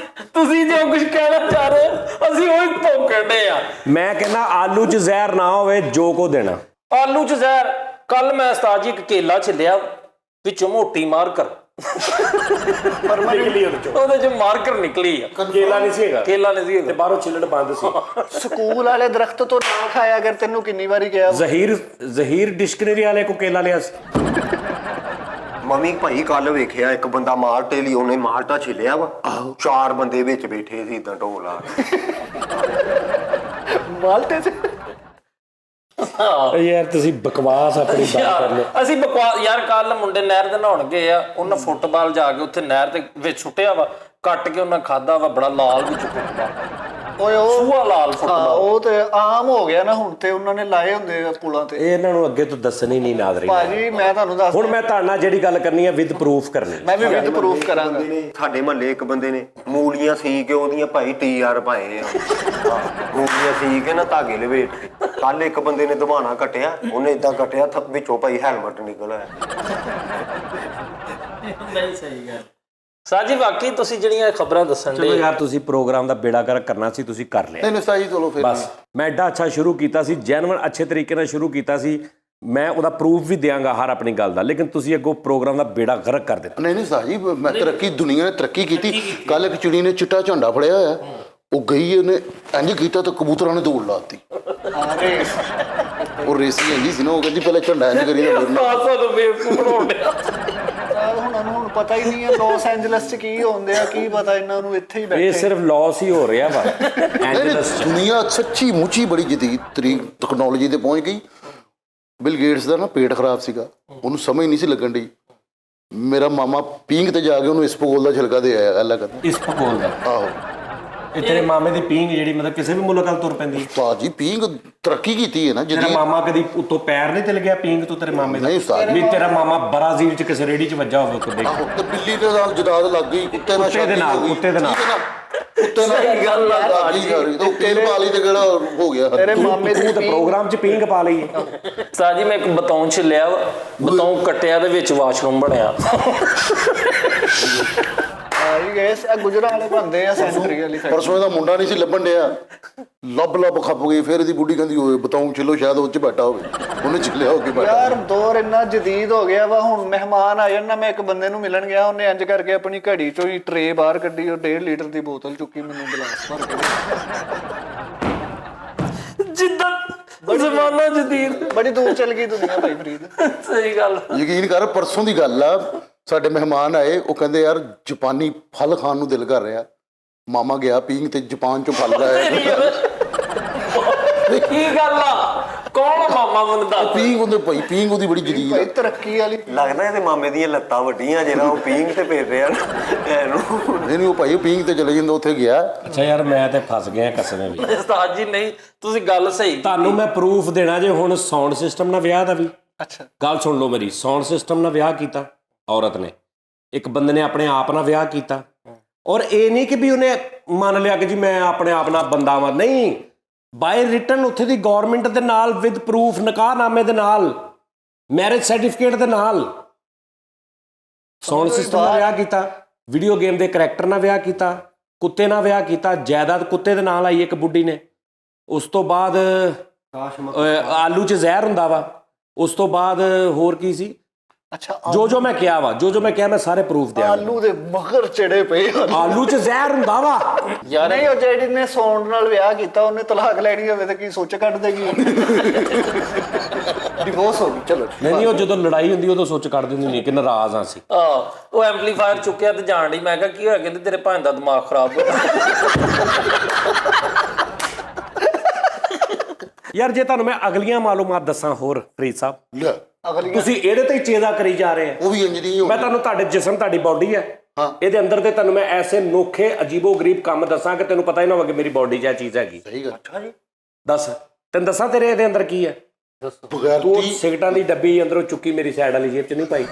ਤੁਸੀਂ ਜੋ ਕੁਝ ਕਹਿਣਾ ਚਾਹ ਰਹੇ ਹੋ, ਅਸੀਂ ਉਹੀ ਭੌਂਕਣ ਡੇ ਆ। ਮੈਂ ਕਹਿੰਦਾ ਆਲੂ 'ਚ ਜ਼ਹਿਰ ਨਾ ਹੋਵੇ, ਜੋ ਕੋ ਦੇਣਾ। ਆਲੂ 'ਚ ਜ਼ਹਿਰ। ਕੱਲ ਮੈਂ ਉਸਤਾਦ ਜੀ ਇੱਕ ਕੇਲਾ ਛਿੱਲਿਆ, ਵਿੱਚੋਂ ਮੋਟੀ ਮਾਰਕਰ ਨਿਕਲੀ ਉਹਦੇ 'ਚ ਮਾਰਕਰ ਨਿਕਲੀ ਆ। ਕੇਲਾ ਨਹੀਂ ਸੀ ਹੈਗਾ, ਕੇਲਾ ਨਹੀਂ ਸੀ ਹੈਗਾ। ਤੇ ਬਾਹਰੋਂ ਛਿੱਲੜ ਬੰਦ ਸੀ। ਸਕੂਲ ਵਾਲੇ ਦਰਖਤ ਤੋਂ ਨਾ ਖਾਇਆ ਕਰ, ਤੈਨੂੰ ਕਿੰਨੀ ਵਾਰੀ ਕਿਹਾ। ਜ਼ਹੀਰ ਡਿਕਸ਼ਨਰੀ ਵਾਲੇ ਕੋ ਕੇਲਾ ਲਿਆ ਸੀ। ਮੰਮੀ ਭਾਈ ਕੱਲ ਵੇਖਿਆ ਇੱਕ ਬੰਦਾ ਮਾਲਟੇ ਲਈ ਉਹਨੇ ਮਾਲਟਾ ਛਿਲਿਆ ਵਾ, 4 ਬੰਦੇ ਵਿੱਚ ਬੈਠੇ ਸੀ ਇਦਾਂ ਢੋਲਾ। ਮਾਲਟੇ ਚ ਯਾਰ ਤੁਸੀਂ ਬਕਵਾਸ ਆਪਣੀ ਗੱਲ ਕਰ ਲਓ। ਅਸੀਂ ਬਕਵਾਸ ਯਾਰ, ਕੱਲ ਮੁੰਡੇ ਨਹਿਰ ਦੇ ਨਹਾਉਣ ਗਏ ਆ, ਉਹਨਾਂ ਫੁੱਟਬਾਲ ਜਾ ਕੇ ਉੱਥੇ ਨਹਿਰ ਦੇ ਵਿੱਚ ਸੁੱਟਿਆ ਵਾ, ਕੱਟ ਕੇ ਉਹਨਾਂ ਖਾਦਾ ਵਾ, ਬੜਾ ਲਾਲ ਵਿੱਚ ਫੁੱਟਬਾਲ। ਓਏ ਉਹ ਸੂਆ ਲਾਲ ਹਾਂ, ਫੁੱਟਬਾਲ। ਉਹ ਤੇ ਆਮ ਹੋ ਗਿਆ ਨਾ ਹੁਣ, ਤੇ ਉਹਨਾਂ ਨੇ ਲਾਏ ਹੁੰਦੇ ਆ ਪੁਲਾਂ ਤੇ। ਇਹ ਇਹਨਾਂ ਨੂੰ ਅੱਗੇ ਤੋਂ ਦੱਸਣੀ ਨਹੀਂ ਨਾਜ਼ਰੀ। ਭਾਜੀ ਮੈਂ ਤੁਹਾਨੂੰ ਦੱਸ, ਹੁਣ ਮੈਂ ਤੁਹਾਡੇ ਨਾਲ ਜਿਹੜੀ ਗੱਲ ਕਰਨੀ ਹੈ ਵਿਦ ਪ੍ਰੂਫ ਕਰਨੀ। ਮੈਂ ਵੀ ਵਿਦ ਪ੍ਰੂਫ ਕਰਾਂਗਾ। ਸਾਡੇ ਮਹੱਲੇ ਇੱਕ ਬੰਦੇ ਨੇ ਮੂਲੀਆਂ ਸੀ ਕੇ ਉਹਦੀਆਂ ਭਾਈ TR ਪਾਏ ਆ। ਮੂਲੀਆਂ ਸੀ ਕੇ ਨਾ ਧਾਗੇ ਲਵੇਟ ਕੇ। ਕੱਲ ਇੱਕ ਬੰਦੇ ਨੇ ਦਵਾਣਾ ਕੱਟਿਆ, ਉਹਨੇ ਇਦਾਂ ਕੱਟਿਆ ਵਿੱਚੋਂ ਭਾਈ ਹੈਲਮਟ ਨਿਕਲ ਆਇਆ। ਨਹੀਂ ਸਹੀ ਗੱਲ। ਸਾਜੀ ਵਾਕਈ ਤੁਸੀਂ ਜਿਹੜੀਆਂ ਖਬਰਾਂ ਦੱਸਣ ਚਲੋ ਦੇ ਯਾਰ, ਤੁਸੀਂ ਪ੍ਰੋਗਰਾਮ ਦਾ ਬੇੜਾ ਗਰਕ ਕਰਨਾ ਸੀ, ਤੁਸੀਂ ਕਰ ਲਿਆ। ਨਹੀਂ ਉਸਤਾਦ ਜੀ ਚਲੋ ਫਿਰ। ਬਸ ਮੈਂ ਐਡਾ ਅੱਛਾ ਸ਼ੁਰੂ ਕੀਤਾ ਸੀ, ਜੈਨੂਅਨ ਅੱਛੇ ਤਰੀਕੇ ਨਾਲ ਸ਼ੁਰੂ ਕੀਤਾ ਸੀ। ਮੈਂ ਉਹਦਾ ਪ੍ਰੂਫ ਵੀ ਦਿਆਂਗਾ ਹਰ ਆਪਣੀ ਗੱਲ ਦਾ, ਲੇਕਿਨ ਤੁਸੀਂ ਅੱਗੋਂ ਪ੍ਰੋਗਰਾਮ ਦਾ ਬੇੜਾ ਗਰਕ ਕਰ ਦਿੱਤਾ। ਨਹੀਂ ਉਸਤਾਦ ਜੀ, ਮੈਂ ਤਰੱਕੀ, ਦੁਨੀਆ ਨੇ ਤਰੱਕੀ ਕੀਤੀ। ਕੱਲ ਇੱਕ ਚਿੜੀ ਨੇ ਚਿੱਟਾ ਝੰਡਾ ਫੜਿਆ ਹੋਇਆ, ਉਹ ਗਈ, ਉਹਨੇ ਇੰਜ ਕੀਤਾ ਤਾਂ ਕਬੂਤਰਾਂ ਨੇ ਦੌੜ ਲਾਤੀ। ਉਹ ਰੇਸੀ ਇੰਜੀ ਸੀ ਨਾ, ਉਹ ਕਹਿੰਦੀ ਪਹਿਲਾਂ ਝੰਡਾ ਇੰਜ ਕਰੀ ਤਾਂ ਸਾਨੂੰ ਬੇਵਕੂਫ ਬਣਾਉਂਦੇ। ਹੁਣ ਪਤਾ ਹੀ ਨਹੀਂ ਹੈ ਲਾਸ ਐਂਜਲਸ ਚ ਕੀ ਹੁੰਦੇ ਆ, ਕੀ ਪਤਾ ਇਹਨਾਂ ਨੂੰ ਇੱਥੇ ਹੀ ਇਹ ਬੈਠੇ। ਸਿਰਫ ਲਾਸ ਹੀ ਹੋ ਰਿਹਾ ਵਾ ਐਂਜਲਸ ਚ। ਦੁਨੀਆ ਸੱਚੀ ਮੁੱਚੀ ਬੜੀ ਜਦੀਦ ਟੈਕਨੋਲੋਜੀ ਤੇ ਪਹੁੰਚ ਗਈ। ਬਿਲ ਗੇਟਸ ਦਾ ਨਾ ਪੇਟ ਖਰਾਬ ਸੀਗਾ, ਉਹਨੂੰ ਸਮਝ ਨਹੀਂ ਸੀ ਲੱਗਣ ਡਈ। ਮੇਰਾ ਮਾਮਾ ਪੀਂਗ ਤੇ ਜਾ ਕੇ ਉਹਨੂੰ ਇਸਪਗੋਲ ਦਾ ਛਿਲਕਾ ਦੇ ਆਇਆ। ਅੱਲਾ ਕਹਿੰਦਾ ਇਸ ਪਕੋਲ ਦਾ ਆਹੋ ਇਹ ਤੇਰੇ ਮਾਮੇ ਦੀ ਪੀਂਗ ਜਿਹੜੀ ਮਤਲਬ ਕਿਸੇ ਵੀ ਮੁਲਕ ਨਾਲ ਤੁਰ ਪੈਂਦੀ। ਉਸਤਾਦ ਜੀ ਪੀਂਗ ਤਰੱਕੀ ਕੀਤੀ ਹੈ ਨਾ ਤੇਰਾ ਜਦੀਦ। ਮਾਮਾ ਕਦੀ ਉੱਤੋਂ ਪੈਰ ਨਹੀਂ ਤਿਲ ਗਿਆ ਪੀਂਗ ਤੋਂ ਤੇਰੇ ਮਾਮੇ ਦਾ? ਨਹੀਂ ਉਸਤਾਦ ਵੀ ਤੇਰਾ ਮਾਮਾ ਬਰਾਜ਼ੀਲ ਚ ਕਿਸੇ ਰੇੜੀ ਚ ਵੱਜਾ ਹੋਵੇ ਉੱਤੇ ਦੇਖ। ਆਹੋ ਤੇ ਬਿੱਲੀ ਦੇ ਨਾਲ ਜਦਾਦ ਲੱਗ ਗਈ, ਕੁੱਤੇ ਨਾਲ ਕੁੱਤੇ ਦੇ ਨਾਲ, ਸ਼ਾਦੀ ਹੋ ਗਈ। ਕੁੱਤੇ ਦੇ ਨਾਲ। ਠੀਕ ਹੈ ਨਾ? ਕੁੱਤੇ ਨਾਲ ਸਹੀ ਗੱਲ ਆ ਲੱਗ ਗਈ ਯਾਰ, ਉਹ ਤੇਲ ਪਾ ਲਈ ਤੇ ਕਿਹੜਾ ਹੋ ਗਿਆ। ਤੇਰੇ ਮਾਮੇ ਤੂੰ ਦੀ ਤੇ ਪ੍ਰੋਗਰਾਮ ਚ ਪੀਂਗ ਪਾ ਲਈ। ਸਾਜੀ ਮੈਂ ਇੱਕ ਬਤੌਂ ਛਿੱਲਿਆ, ਬਤੌਂ ਕੱਟਿਆ ਦੇ ਵਿੱਚ ਵਾਸ਼ਰੂਮ ਬਣਿਆ। ਆਈ ਗਏ ਗੁਜਰਾਂ ਵਾਲੇ ਬੰਦੇ ਆ ਸੈਂਟਰੀ ਵਾਲੀ ਸਾਈਡ। ਪਰਸੋਂ ਇਹਦਾ ਮੁੰਡਾ ਨਹੀਂ ਸੀ ਲੱਭਣ ਡਿਆ, ਲੱਭ ਖੱਪ ਗਈ। ਫਿਰ ਇਹਦੀ ਬੁੱਢੀ ਕਹਿੰਦੀ ਓਏ ਬਤਾਉਂ ਚਲੋ ਸ਼ਾਇਦ ਉਹ 'ਚ ਬੈਠਾ ਹੋਵੇ, ਉਹਨੇ ਚਿੱਲਿਆ ਹੋ ਕੇ ਬੈਠਾ। ਯਾਰ ਦੌਰ ਇੰਨਾ ਜਦੀਦ ਹੋ ਗਿਆ ਵਾ, ਹੁਣ ਮਹਿਮਾਨ ਆ ਜਾਣ ਨਾ, ਮੈਂ ਇੱਕ ਬੰਦੇ ਨੂੰ ਮਿਲਣ ਗਿਆ, ਉਹਨੇ ਇੰਜ ਕਰਕੇ ਆਪਣੀ ਘੜੀ ਚੋਂ ਹੀ ਟਰੇ ਬਾਹਰ ਕੱਢੀ, ਉਹ 1.5 ਲੀਟਰ ਦੀ ਬੋਤਲ ਚੁੱਕੀ, ਮੈਨੂੰ ਗਲਾਸ ਭਰ ਕੇ। ਜਿੱਦਾਂ ਜ਼ਮਾਨਾ ਜਦੀਦ। ਬੜੀ ਦੂਰ ਚਲ ਗਈ ਦੁਨੀਆ ਭਾਈ ਫਰੀਦ। ਸਹੀ ਗੱਲ। ਯਕੀਨ ਕਰ, ਪਰਸੋਂ ਦੀ ਗੱਲ ਆ, ਸਾਡੇ ਮਹਿਮਾਨ ਆਏ, ਉਹ ਕਹਿੰਦੇ ਯਾਰ ਜਾਪਾਨੀ ਫਲ ਖਾਣ ਨੂੰ ਦਿਲ ਕਰ ਰਿਹਾ। ਮਾਮਾ ਗਿਆ ਪੀਂਗ ਤੇ ਜਾਪਾਨ ਚੋਂ ਫਲ ਲਾਇਆ। ਕੀ ਗੱਲ ਆ? ਕੌਣ ਮਾਮਾ ਮੈਨੂੰ ਦੱਸ। ਪੀਂਗ ਉਹਦੇ ਭਾਈ, ਪੀਂਗ ਉਹਦੀ ਬੜੀ ਜਦੀਦ ਭਾਈ ਆ। ਤਰੱਕੀ ਵਾਲੀ। ਲੱਗਦਾ ਇਹਦੇ ਮਾਮੇ ਦੀਆਂ ਲੱਤਾਂ ਵੱਡੀਆਂ, ਜਿਹੜਾ ਉਹ ਪੀਂਗ ਤੇ ਫੇਰ ਰਿਹਾ ਇਹਨੂੰ। ਨਹੀਂ ਉਹ ਭਾਈ ਪੀਂਗ ਤੇ ਚਲੇ ਜਾਂਦਾ, ਉੱਥੇ ਗਿਆ। ਅੱਛਾ ਯਾਰ, ਮੈਂ ਤੇ ਫਸ ਗਿਆ ਕਸਮੇ ਵੀ। ਉਸਤਾਦ ਜੀ ਨਹੀਂ, ਤੁਸੀਂ ਗੱਲ ਸਹੀ। ਤੁਹਾਨੂੰ ਮੈਂ ਪ੍ਰੂਫ ਦੇਣਾ ਜੇ ਹੁਣ ਸਾਊਂਡ ਸਿਸਟਮ ਨਾਲ ਵਿਆਹ ਦਾ ਵੀ। ਅੱਛਾ ਗੱਲ ਸੁਣ ਲਓ ਮੇਰੀ। ਸਾਊਂਡ ਸਿਸਟਮ ਨਾਲ ਵਿਆਹ ਕੀਤਾ ਔਰਤ ਨੇ, ਇੱਕ ਬੰਦੇ ਨੇ ਆਪਣੇ ਆਪ ਨਾਲ ਵਿਆਹ ਕੀਤਾ। ਔਰ ਇਹ ਨਹੀਂ ਕਿ ਵੀ ਉਹਨੇ ਮੰਨ ਲਿਆ ਕਿ ਜੀ ਮੈਂ ਆਪਣੇ ਆਪ ਨਾਲ ਬੰਦਾ ਵਾਂ, ਨਹੀਂ, ਬਾਈ ਰਿਟਨ ਉੱਥੇ ਦੀ ਗਵਰਨਮੈਂਟ ਦੇ ਨਾਲ ਵਿਦ ਪ੍ਰੂਫ, ਨਿਕਾਹਨਾਮੇ ਦੇ ਨਾਲ, ਮੈਰਿਜ ਸਰਟੀਫਿਕੇਟ ਦੇ ਨਾਲ। ਸਾਊਂਡ ਸਿਸਟਮ ਨਾਲ ਵਿਆਹ ਕੀਤਾ, ਵੀਡੀਓ ਗੇਮ ਦੇ ਕਰੈਕਟਰ ਨਾਲ ਵਿਆਹ ਕੀਤਾ, ਕੁੱਤੇ ਨਾਲ ਵਿਆਹ ਕੀਤਾ, ਜਾਇਦਾਦ ਕੁੱਤੇ ਦੇ ਨਾਲ ਆਈ ਇੱਕ ਬੁੱਢੀ ਨੇ। ਉਸ ਤੋਂ ਬਾਅਦ ਆਲੂ 'ਚ ਜ਼ਹਿਰ ਹੁੰਦਾ ਵਾ। ਉਸ ਤੋਂ ਬਾਅਦ ਹੋਰ ਕੀ ਸੀ? ਅੱਛਾ, ਜੋ ਮੈਂ ਕਿਹਾ ਵਾ, ਜੋ ਮੈਂ ਕਿਹਾ, ਮੈਂ ਸਾਰੇ ਪ੍ਰੂਫ ਦਿਆਂ। ਆਲੂ ਦੇ ਮਗਰ ਚੜੇ ਪਏ ਹਨ। ਆਲੂ 'ਚ ਜ਼ਹਿਰ ਹੁੰਦਾ ਵਾ ਯਾਰ ਨਹੀਂ, ਉਹ ਜਿਹੜੀ ਨੇ ਸੌਂਡ ਨਾਲ ਵਿਆਹ ਕੀਤਾ ਉਹਨੇ ਤਲਾਕ ਲੈਣੀ ਹੋਵੇ ਤਾਂ ਕੀ ਸੋਚ ਕੱਢ ਦੇਗੀ? ਡਿਵੋਰਸ ਹੋ ਗਈ, ਚਲੋ। ਨਹੀਂ, ਉਹ ਜਦੋਂ ਲੜਾਈ ਹੁੰਦੀ ਉਦੋਂ ਸੋਚ ਕੱਢ ਦਿੰਦੀ ਨਹੀਂ ਕਿ ਨਾਰਾਜ਼ ਆ ਸੀ। ਉਹ ਐਂਪਲੀਫਾਇਰ ਚੁੱਕਿਆ ਤੇ ਜਾਣ ਡਈ। ਮੈਂ ਕਿਹਾ ਕੀ ਹੋਇਆ? ਕਹਿੰਦੇ ਤੇਰੇ ਭਾਂ ਦਾ ਦਿਮਾਗ ਖਰਾਬ ਹੋ ਯਾਰ ਜੇ ਤੁਹਾਨੂੰ ਮੈਂ ਅਗਲੀਆਂ ਮਾਲੂਮਾਤ ਦੱਸਾਂ ਹੋਰ ਫਰੀਦ ਸਾਹਿਬ, ਲੈ ਤੁਸੀਂ ਇਹਦੇ ਤੇ ਹੀ ਚੇਦਾ ਕਰੀ ਜਾ ਰਹੇ ਆ। ਉਹ ਵੀ ਇੰਜ ਦੀ ਹੋ ਮੈਂ ਤੁਹਾਨੂੰ ਤੁਹਾਡੇ ਜਿਸਮ, ਤੁਹਾਡੀ ਬਾਡੀ ਹੈ, ਇਹਦੇ ਅੰਦਰ ਤੇ ਤੁਹਾਨੂੰ ਮੈਂ ਐਸੇ ਨੋਖੇ ਅਜੀਬੋ ਗਰੀਬ ਕੰਮ ਦੱਸਾਂ ਕਿ ਤੈਨੂੰ ਪਤਾ ਹੀ ਨਾ ਹੋਵੇ ਕਿ ਮੇਰੀ ਬਾਡੀ 'ਚ ਇਹ ਚੀਜ਼ ਹੈਗੀ। ਸਹੀ ਗੱਲ। ਅੱਛਾ ਜੀ, ਦੱਸ, ਤੈਨੂੰ ਦੱਸਾਂ ਤੇਰੇ ਇਹਦੇ ਅੰਦਰ ਕੀ ਹੈ? ਬਗੈਰ ਤੂੰ ਤੀ ਸਿਗਰਟਾਂ ਦੀ ਡੱਬੀ ਅੰਦਰੋਂ ਚੁੱਕੀ ਮੇਰੀ ਸਾਈਡ ਵਾਲੀ ਜੇਬ 'ਚ ਨਹੀਂ ਪਾਈ।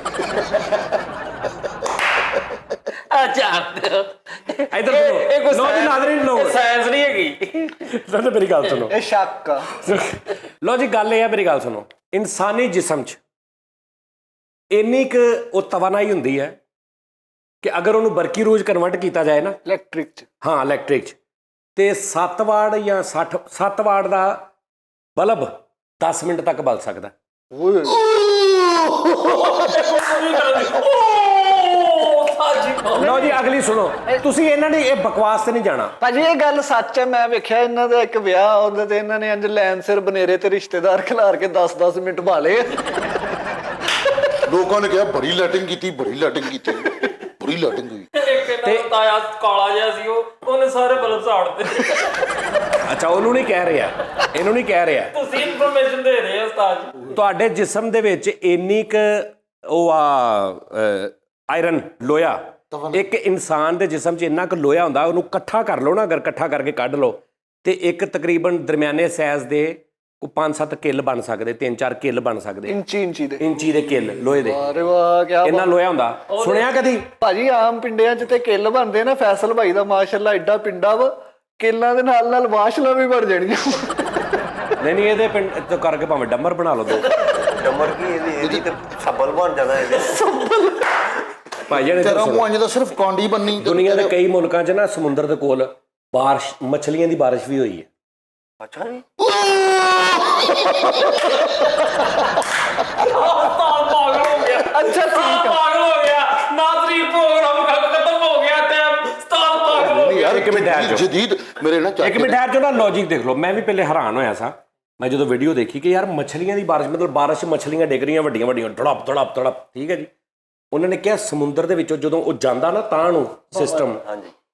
ਇੱਧਰ ਸੁਣੋ, ਲੋ ਜੀ ਨਾਜ਼ਰੀਨ, ਲੋ ਸਾਇੰਸ ਨਹੀਂ ਹੈਗੀ। ਸੁਣੋ ਮੇਰੀ ਗੱਲ ਸੁਣੋ। ਇਹ ਸ਼ੱਕ ਆ। ਲੋ ਜੀ ਗੱਲ ਇਹ ਹੈ, ਮੇਰੀ ਗੱਲ ਸੁਣੋ। ਇਨਸਾਨੀ ਜਿਸਮ 'ਚ ਇੰਨੀ ਕੁ ਉਹ ਤਵਾਨਾਈ ਹੁੰਦੀ ਹੈ ਕਿ ਅਗਰ ਉਹਨੂੰ ਬਰਕੀ ਰੂਜ ਕਨਵਰਟ ਕੀਤਾ ਜਾਏ ਨਾ, ਇਲੈਕਟ੍ਰਿਕ ਚ, ਹਾਂ ਇਲੈਕਟ੍ਰਿਕ 'ਚ, ਤੇ 7 ਵਾਟ ਜਾਂ 7 ਵਾਟ ਦਾ ਬਲਬ 10 ਮਿੰਟ ਤੱਕ ਬਲ ਸਕਦਾ। ਓਏ ਲਓ ਜੀ ਅਗਲੀ ਸੁਣੋ। ਤੁਸੀਂ ਇਹਨਾਂ ਨੇ ਇਹ ਬਕਵਾਸ ਤੇ ਨਹੀਂ ਜਾਣਾ। ਭਾਜੀ ਇਹ ਗੱਲ ਸੱਚ ਹੈ। ਮੈਂ ਵੇਖਿਆ ਇਹਨਾਂ ਦਾ ਇੱਕ ਵਿਆਹ, ਉਹਦੇ ਤੇ ਇਹਨਾਂ ਨੇ ਇੰਜ ਲੈਨ ਸਿਰ ਬਨੇਰੇ ਤੇ ਰਿਸ਼ਤੇਦਾਰ ਖਿਲਾਰ ਕੇ 10-10 ਮਿੰਟ ਭਾਲੇ। ਲੋਕਾਂ ਨੇ ਕਿਹਾ ਬੜੀ ਲੈਟਿੰਗ ਕੀਤੀ, ਬੜੀ ਲੈਟਿੰਗ ਕੀਤੀ, ਬੜੀ ਲੈਟਿੰਗ ਹੋਈ। ਤੇ ਤਾਇਆ ਕਾਲਾ ਜਿਹਾ ਸੀ, ਉਹਨੇ ਸਾਰੇ ਬਲਬ ਸਾੜਤੇ। ਅੱਛਾ, ਉਹਨੂੰ ਨਹੀਂ ਕਹਿ ਰਿਹਾ, ਇਹਨੂੰ ਨਹੀਂ ਕਹਿ ਰਿਹਾ। ਤੁਸੀਂ ਇਨਫੋਰਮੇਸ਼ਨ ਦੇ ਰਹੇ ਹੋ ਉਸਤਾਦ ਜੀ। ਤੁਹਾਡੇ ਜਿਸਮ ਦੇ ਵਿੱਚ ਇੰਨੀ ਕੁ ਉਹ ਆਇਰਨ, ਲੋਹਾ, ਇੱਕ ਇਨਸਾਨ ਦੇ ਜਿਸਮ 'ਚ ਇੰਨਾ ਕੁ ਲੋਹਾ ਹੁੰਦਾ, ਉਹਨੂੰ ਇਕੱਠਾ ਕਰ ਲਓ ਨਾ, ਅਗਰ ਇਕੱਠਾ ਕਰਕੇ ਕੱਢ ਲਓ ਤੇ ਇੱਕ ਤਕਰੀਬਨ ਦਰਮਿਆਨੇ ਸਾਈਜ਼ ਦੇ 5-7 ਕਿੱਲ ਬਣ ਸਕਦੇ, 3-4 ਕਿੱਲ ਬਣ ਸਕਦੇ, ਇੰਚੀ ਦੇ ਕਿੱਲ ਲੋਹੇ ਦੇ। ਅਰੇ ਵਾਹ, ਕੀ ਇੰਨਾ ਲੋਹਾ ਹੁੰਦਾ। ਸੁਣਿਆ ਕਦੀ? ਭਾਜੀ ਆਮ ਪਿੰਡਿਆਂ 'ਚ ਤੇ ਕਿੱਲ ਬਣਦੇ ਨਾ। ਫੈਸਲ ਭਾਈ ਦਾ ਮਾਸ਼ਾਅੱਲਾ ਐਡਾ ਪਿੰਡਾ ਵਾ, ਕਿੱਲਾਂ ਦੇ ਨਾਲ ਨਾਲ ਵਾਸ਼ਲਾਂ ਵੀ ਬਣ ਜਾਣੀਆਂ। ਨਹੀਂ, ਇਹਦੇ ਪਿੰਡ ਤੋਂ ਕਰਕੇ ਭਾਵੇਂ ਡੰਮਰ ਬਣਾ ਲਓ 2। ਡੰਮਰ ਕੀ ਇਹਦੀ ਤੇ ਸੱਬਲ ਬਣ ਜਾਣਾ ਇਹਦੇ। ਭਾਈ ਜਿਹੜੇ ਤੇਰਾ ਮੂੰਹ ਅੰਜ ਦਾ ਸਿਰਫ ਕੌਂਡੀ ਬੰਨੀ। ਦੁਨੀਆ ਦੇ ਕਈ ਮੁਲਕਾਂ 'ਚ ਨਾ ਸਮੁੰਦਰ ਦੇ ਕੋਲ ਬਾਰਿਸ਼, ਮੱਛਲੀਆਂ ਦੀ ਬਾਰਿਸ਼ ਵੀ ਹੋਈ ਹੈ। ਅੱਛਾ ਜੀ, ਪਾਗਲ ਹੋ ਗਿਆ। ਅੱਛਾ ਠੀਕ ਆ। ਪਾਗਲ ਹੋ ਗਿਆ। ਨਾਜ਼ਰੀਨ ਪ੍ਰੋਗਰਾਮ ਖਤਮ ਹੋ ਗਿਆ ਤੇ ਉਸਤਾਦ ਪਾਗਲ ਹੋ ਗਿਆ। ਯਾਰ ਇੱਕ ਮਿੰਟ ਠਹਿਰ ਜਾਓ। ਜਦੀਦ ਮੇਰੇ ਨਾਲ ਇੱਕ ਮਿੰਟ ਠਹਿਰ ਜਾਓ ਨਾ, ਲੌਜੀਕ ਦੇਖ ਲਓ। ਮੈਂ ਵੀ ਪਹਿਲੇ ਹੈਰਾਨ ਹੋਇਆ ਸਾਂ, ਮੈਂ ਜਦੋਂ ਵੀਡੀਓ ਦੇਖੀ ਕਿ ਯਾਰ ਮੱਛਲੀਆਂ ਦੀ ਬਾਰਿਸ਼, ਮਤਲਬ ਬਾਰਿਸ਼, ਮੱਛਲੀਆਂ ਡਿੱਗ ਰਹੀਆਂ ਵੱਡੀਆਂ ਵੱਡੀਆਂ, ਧੜਪ ਧੜਪ ਧੜਪ। ਠੀਕ ਹੈ ਜੀ। ਉਹਨਾਂ ਨੇ ਕਿਹਾ ਸਮੁੰਦਰ ਦੇ ਵਿੱਚੋਂ ਜਦੋਂ ਉਹ ਜਾਂਦਾ ਨਾ ਤਾਂ ਨੂੰ ਸਿਸਟਮ,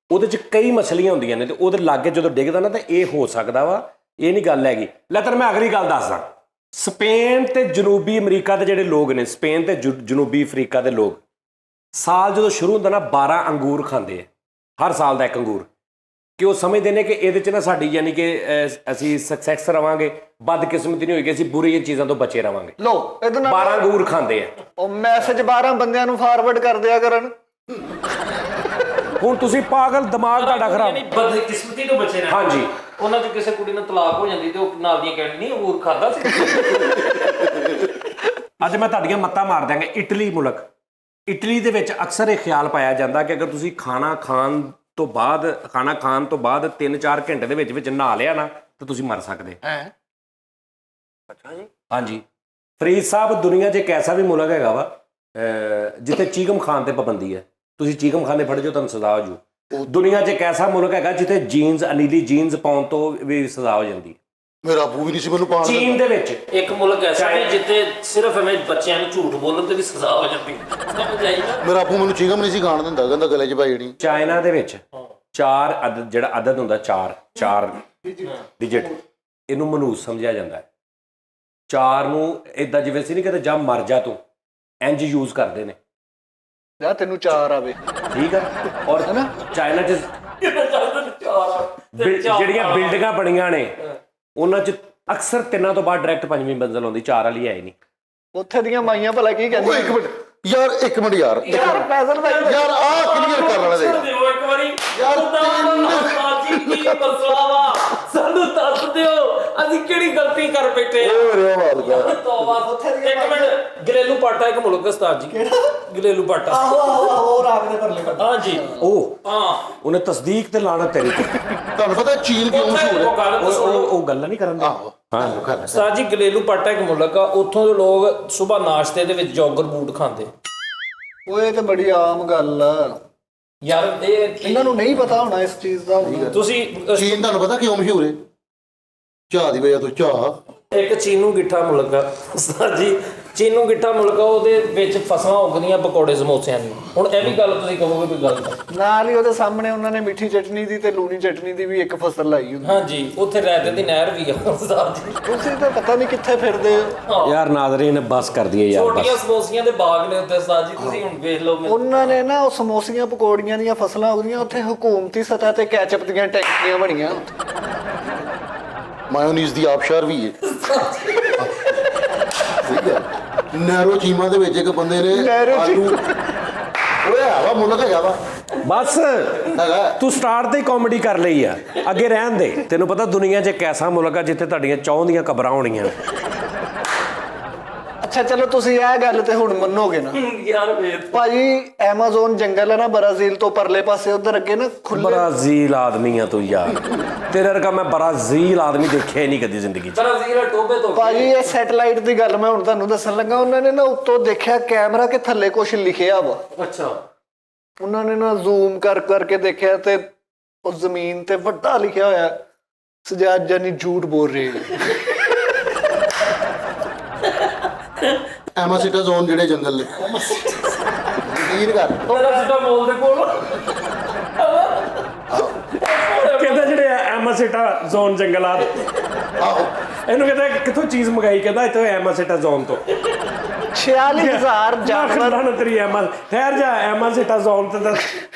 ਉਹਦੇ 'ਚ ਕਈ ਮੱਛਲੀਆਂ ਹੁੰਦੀਆਂ ਨੇ ਤੇ ਉਹਦੇ ਲਾਗੇ ਜਦੋਂ ਡਿੱਗਦਾ ਨਾ ਤਾਂ ਇਹ ਹੋ ਸਕਦਾ ਵਾ, ਇਹ ਨਹੀਂ ਗੱਲ ਹੈਗੀ। ਲੈ ਤੈਨੂੰ ਮੈਂ ਅਗਲੀ ਗੱਲ ਦੱਸਦਾ। ਸਪੇਨ ਤੇ ਜਨੂਬੀ ਅਮਰੀਕਾ ਦੇ ਜਿਹੜੇ ਲੋਕ ਨੇ, ਸਪੇਨ ਤੇ ਜਨੂਬੀ ਅਫਰੀਕਾ ਦੇ ਲੋਕ, ਸਾਲ ਜਦੋਂ ਸ਼ੁਰੂ ਹੁੰਦਾ ਨਾ 12 ਅੰਗੂਰ ਖਾਂਦੇ ਆ, ਹਰ ਸਾਲ ਦਾ ਇੱਕ ਅੰਗੂਰ, ਕਿ ਉਹ ਸਮਝਦੇ ਨੇ ਕਿ ਇਹਦੇ 'ਚ ਨਾ ਸਾਡੀ ਯਾਨੀ ਕਿ ਅਸੀਂ ਸਕਸੈਸ ਰਵਾਂਗੇ, ਬਦਕਿਸਮਤੀ ਨਹੀਂ ਹੋਏਗੀ, ਅਸੀਂ ਬੁਰੀਆਂ ਚੀਜ਼ਾਂ ਤੋਂ ਬਚੇ ਰਵਾਂਗੇ। ਲੋ ਇਹਦੇ ਨਾਲ 12 ਅੰਗੂਰ ਖਾਂਦੇ ਆ। ਉਹ ਮੈਸੇਜ 12 ਬੰਦਿਆਂ ਨੂੰ ਫਾਰਵਰਡ ਕਰ ਦਿਆ ਕਰਨ। ਹੁਣ ਤੁਸੀਂ ਪਾਗਲ, ਦਿਮਾਗ ਤੁਹਾਡਾ ਖਰਾਬ। ਯਾਨੀ ਬਦਕਿਸਮਤੀ ਤੋਂ ਬਚੇ ਰਹਿਣਾ। ਹਾਂਜੀ। ਉਹਨਾਂ 'ਚ ਕਿਸੇ ਕੁੜੀ ਨਾਲ ਤਲਾਕ ਹੋ ਜਾਂਦੀ ਤੇ ਉਹ ਨਾਲ ਦੀਆਂ ਕਹਿਣ ਨਹੀਂ ਅੰਗੂਰ ਖਾਦਾ ਸੀ। ਅੱਜ ਮੈਂ ਤੁਹਾਡੀਆਂ ਮੱਤਾਂ ਮਾਰ ਦਿਆਂਗਾ। ਇਟਲੀ ਮੁਲਕ, ਇਟਲੀ ਦੇ ਵਿੱਚ ਅਕਸਰ ਇਹ ਖਿਆਲ ਪਾਇਆ ਜਾਂਦਾ ਕਿ ਅਗਰ ਤੁਸੀਂ ਖਾਣਾ ਖਾਣ ਤੋਂ ਬਾਅਦ 3-4 ਘੰਟੇ ਦੇ ਵਿੱਚ ਨਹਾ ਲਿਆ ਨਾ ਤਾਂ ਤੁਸੀਂ ਮਰ ਸਕਦੇ। ਅੱਛਾ ਜੀ, ਹਾਂਜੀ। ਫਰੀਦ ਸਾਹਿਬ, ਦੁਨੀਆ 'ਚ ਇੱਕ ਐਸਾ ਵੀ ਮੁਲਕ ਹੈਗਾ ਵਾ ਜਿੱਥੇ ਚੀਕਮ ਖਾਣ ਤੇ ਪਾਬੰਦੀ ਹੈ। ਤੁਸੀਂ ਚੀਕਮ ਖਾਂਦੇ ਫੜ ਜਾਓ ਤੁਹਾਨੂੰ ਸਜ਼ਾ ਹੋ ਜੂ। ਦੁਨੀਆ 'ਚ ਇੱਕ ਐਸਾ ਮੁਲਕ ਹੈਗਾ ਜਿੱਥੇ ਜੀਨਸ, ਅਨੀਲੀ ਜੀਨਸ ਪਾਉਣ ਤੋਂ ਵੀ ਸਜ਼ਾ ਹੋ ਜਾਂਦੀ ਹੈ। ਮੇਰਾ ਬੂ ਵੀ ਨਹੀਂ ਸੀ ਮੈਨੂੰ ਪਾਣ ਦਿੰਦਾ। ਚੀਨ ਦੇ ਵਿੱਚ ਇੱਕ ਮੁਲਕ ਐਸਾ ਹੈ ਜਿੱਥੇ ਸਿਰਫ ਐਵੇਂ ਬੱਚਿਆਂ ਨੂੰ ਝੂਠ ਬੋਲਣ ਤੇ ਵੀ ਸਜ਼ਾ ਹੋ ਜਾਂਦੀ। ਸਮਝ ਆਈ ਨਾ? ਮੇਰਾ ਬੂ ਮੈਨੂੰ ਚੀਗਮ ਨਹੀਂ ਸੀ ਖਾਣ ਦਿੰਦਾ, ਕਹਿੰਦਾ ਗਲੇ 'ਚ ਪਾਈ ਜਿਹੜੀ। ਚਾਈਨਾ ਦੇ ਵਿੱਚ 4 ਅਦਦ, ਜਿਹੜਾ ਅਦਦ ਹੁੰਦਾ 4 ਡਿਜਿਟ, ਇਹਨੂੰ ਮਨੂਸ ਸਮਝਿਆ ਜਾਂਦਾ ਹੈ। 4 ਨੂੰ ਇਦਾਂ ਜਿਵੇਂ ਸੀ ਨਹੀਂ ਕਹਿੰਦੇ ਜਾਂ ਮਰ ਜਾ ਤੂੰ, ਇੰਜ ਯੂਜ਼ ਕਰਦੇ ਨੇ ਜਾਂ ਤੈਨੂੰ 4 ਆਵੇ। ਠੀਕ ਆ। ਔਰ ਚਾਈਨਾ 'ਚ ਜਿਹੜੀਆਂ ਬਿਲਡਿੰਗਾਂ ਬਣੀਆਂ ਨੇ ਉਹਨਾਂ 'ਚ ਅਕਸਰ 3 ਤੋਂ ਬਾਅਦ ਡਾਇਰੈਕਟ 5ਵੀਂ ਮੰਜ਼ਲ ਆਉਂਦੀ, 4 ਵਾਲੀ ਆਈ ਨਹੀਂ। ਉੱਥੇ ਦੀਆਂ ਮਾਈਆਂ ਭਲਾ ਕੀ ਕਹਿੰਦੀਆਂ? ਇੱਕ ਮਿੰਟ ਯਾਰ, ਇੱਕ ਮਿੰਟ ਯਾਰ, ਫੈਸਲ ਭਾਈ ਯਾਰ ਆਹ ਕਲੀਅਰ ਕਰ ਲੈਣਾ ਦੇ ਦਿਓ ਇੱਕ ਵਾਰੀ। ਯਾਰ। ਕੀ ਮਸਲਾ ਵਾ? ਸਾਨੂੰ ਦੱਸ ਦਿਓ ਅਸੀਂ ਕਿਹੜੀ ਗਲਤੀ ਕਰ ਬੈਠੇ ਆ। ਤੋਬਾ ਇੱਕ ਮਿੰਟ, ਗਲੇਲੂ ਪਾਟਾ ਇੱਕ ਮੁਲਕ ਉਸਤਾਦ ਜੀ। ਗਲੇਲੂ ਪਾਟਾ ਆਹੋ ਰਾਗ ਦੇ ਪਰਲੇ ਪਾਸੇ। ਹਾਂਜੀ ਉਹਨੇ ਤਸਦੀਕ ਤੇ ਲਾਣਾ ਤੇਰੀ ਤੇ। ਤੁਹਾਨੂੰ ਪਤਾ ਚੀਨ ਕਿਉਂ ਮਸ਼ਹੂਰ ਹੈ? ਉਹ ਗੱਲ ਦੱਸੋ। ਉਹ ਗੱਲ ਨਹੀਂ ਕਰਨ ਦੇ। ਹਾਂ ਉਸਤਾਦ ਜੀ, ਗਲੇਲੂ ਪਾਟਾ ਇੱਕ ਮੁਲਕ ਆ, ਉੱਥੋਂ ਦੇ ਲੋਕ ਸਵੇਰ ਨਾਸ਼ਤੇ ਦੇ ਵਿੱਚ ਜੋਗਰ ਬੂਟ ਖਾਂਦੇ। ਓਏ ਤੇ ਬੜੀ ਆਮ ਗੱਲ ਆ, ਯਾਰ ਇਹ ਇਹਨਾਂ ਨੂੰ ਨਹੀਂ ਪਤਾ ਹੋਣਾ ਇਸ ਚੀਜ਼ ਦਾ। ਤੁਸੀਂ ਚੀਨ ਤੁਹਾਨੂੰ ਪਤਾ ਕਿਉਂ ਮਸ਼ਹੂਰ ਹੈ? ਚਾਹ ਦੀ ਵਜ੍ਹਾ ਤੋਂ। ਚਾਹ ਇੱਕ ਚੀਨੂ ਗਿੱਠਾ ਮੁਲਕ ਆ ਉਸਤਾਦ ਜੀ, ਚੀਨੂ ਗਿੱਠਾ ਮੁਲਕ ਆ, ਉਹਦੇ ਵਿੱਚ ਫਸਲਾਂ ਉੱਗਦੀਆਂ ਪਕੌੜੇ ਸਮੋਸਿਆਂ ਦੀ। ਹੁਣ ਇਹ ਵੀ ਗੱਲ ਤੁਸੀਂ ਕਹੋਗੇ ਵੀ ਗਲਤ ਹੈ। ਨਾਲ ਹੀ ਉਹਦੇ ਸਾਹਮਣੇ ਉਹਨਾਂ ਨੇ ਮਿੱਠੀ ਚਟਨੀ ਦੀ ਤੇ ਲੂਣੀ ਚਟਨੀ ਦੀ ਵੀ ਇੱਕ ਫਸਲ ਲਾਈ ਹੁੰਦੀ। ਹਾਂਜੀ, ਉੱਥੇ ਰਹਿਤੇ ਦੀ ਨਹਿਰ ਵੀ ਆ ਉਸਤਾਦ ਜੀ। ਤੁਸੀਂ ਤਾਂ ਪਤਾ ਨਹੀਂ ਕਿੱਥੇ ਫਿਰਦੇ ਹੋ। ਯਾਰ ਨਾਜ਼ਰੀਨ ਬਸ ਕਰ ਦਈਏ ਯਾਰ ਛੋਟੀਆਂ ਬਸ। ਸਮੋਸਿਆਂ ਦੇ ਬਾਗ ਨੇ ਉੱਤੇ ਉਸਤਾਦ ਜੀ, ਤੁਸੀਂ ਹੁਣ ਵੇਖ ਲਓ। ਉਹਨਾਂ ਨੇ ਨਾ ਉਹ ਸਮੋਸੀਆਂ ਪਕੌੜੀਆਂ ਦੀਆਂ ਫਸਲਾਂ ਉੱਗਦੀਆਂ ਉੱਥੇ, ਹਕੂਮਤੀ ਸਤਹ ਤੇ ਕੈਚਅਪ ਦੀਆਂ ਟੈਂਕੀਆਂ ਬਣੀਆਂ। ਮਾਇਓਨੀਜ਼ ਦੀ ਆਬਸ਼ਾਰ ਵੀ ਹੈ। ਠੀਕ ਹੈ। ਨਹਿਰੋ ਚੀਮਾ ਦੇ ਵਿੱਚ ਇੱਕ ਬੰਦੇ ਨੇ ਨਹਿਰੋ ਆਲੂ ਓਏ ਆਵਾ ਮੁਲਕ ਹੈਗਾ ਵਾ ਬਸ ਹੈਗਾ। ਤੂੰ ਸਟਾਰਟ ਤੇ ਕਾਮੇਡੀ ਕਰ ਲਈ ਆ, ਅੱਗੇ ਰਹਿਣ ਦੇ। ਤੈਨੂੰ ਪਤਾ ਦੁਨੀਆ 'ਚ ਇੱਕ ਐਸਾ ਮੁਲਕ ਆ ਜਿੱਥੇ ਤੁਹਾਡੀਆਂ ਚਾਹੁੰ ਦੀਆਂ ਕਬਰਾਂ ਹੋਣੀਆਂ ਨੇ। ਅੱਛਾ ਚਲੋ ਤੁਸੀਂ ਇਹ ਗੱਲ ਤੇ ਹੁਣ ਮੰਨੋਗੇ ਨਾ ਯਾਰ ਵੇਖ ਭਾਜੀ, ਐਮਾਜ਼ੋਨ ਜੰਗਲ ਹੈ ਨਾ ਬ੍ਰਾਜ਼ੀਲ ਤੋਂ ਪਰਲੇ ਪਾਸੇ, ਉਧਰ ਅੱਗੇ ਨਾ ਖੁੱਲੇ। ਬ੍ਰਾਜ਼ੀਲ ਆਦਮੀ ਆ ਤੂੰ ਯਾਰ, ਤੇਰੇ ਵਰਗਾ ਮੈਂ ਬ੍ਰਾਜ਼ੀਲ ਆਦਮੀ ਦੇਖਿਆ ਹੀ ਨਹੀਂ ਕਦੀ ਜ਼ਿੰਦਗੀ 'ਚ। ਬ੍ਰਾਜ਼ੀਲ ਟੋਬੇ ਤੋਂ ਭਾਜੀ ਇਹ ਸੈਟਲਾਈਟ ਦੀ ਗੱਲ ਮੈਂ ਹੁਣ ਤੁਹਾਨੂੰ ਦੱਸਣ ਲੱਗਾ। ਉਹਨਾਂ ਨੇ ਨਾ ਉੱਤੋਂ ਦੇਖਿਆ ਕੈਮਰਾ ਕਿ ਥੱਲੇ ਕੁਝ ਲਿਖਿਆ ਵਾ। ਅੱਛਾ, ਉਹਨਾਂ ਨੇ ਨਾ ਜ਼ੂਮ ਕਰ ਕਰਕੇ ਦੇਖਿਆ ਤੇ ਉਹ ਜ਼ਮੀਨ ਤੇ ਵੱਡਾ ਲਿਖਿਆ ਹੋਇਆ, ਸਜਾਦ ਜਾਨੀ ਝੂਠ ਬੋਲ ਰਹੇ ਹੈ। ਐਮਾਸੀਟਾਜ਼ੋਨ ਜਿਹੜੇ ਜੰਗਲ ਨੇ ਯਕੀਨ ਕਰ। ਮੇਰਾ ਸਿੱਧਾ ਮੋਲ ਦੇ ਕੋਲ ਕਹਿੰਦਾ ਜਿਹੜੇ ਐਮਾਸਿਟਾ ਜ਼ੋਨ ਜੰਗਲਾਤ, ਆਹੋ ਇਹਨੂੰ ਕਹਿੰਦਾ ਕਿੱਥੋਂ ਚੀਜ਼ ਮੰਗਾਈ? ਕਹਿੰਦਾ ਇੱਥੋਂ ਐਮਾਸਿਟਾ ਜ਼ੋਨ ਤੋਂ। 46,000 ਜਾਨਵਰ ਨਾ ਤੇਰੀ ਠਹਿਰ ਜਾ, ਐਮਾਸਿਟਾ ਜ਼ੋਨ ਤੇ ਤਾਂ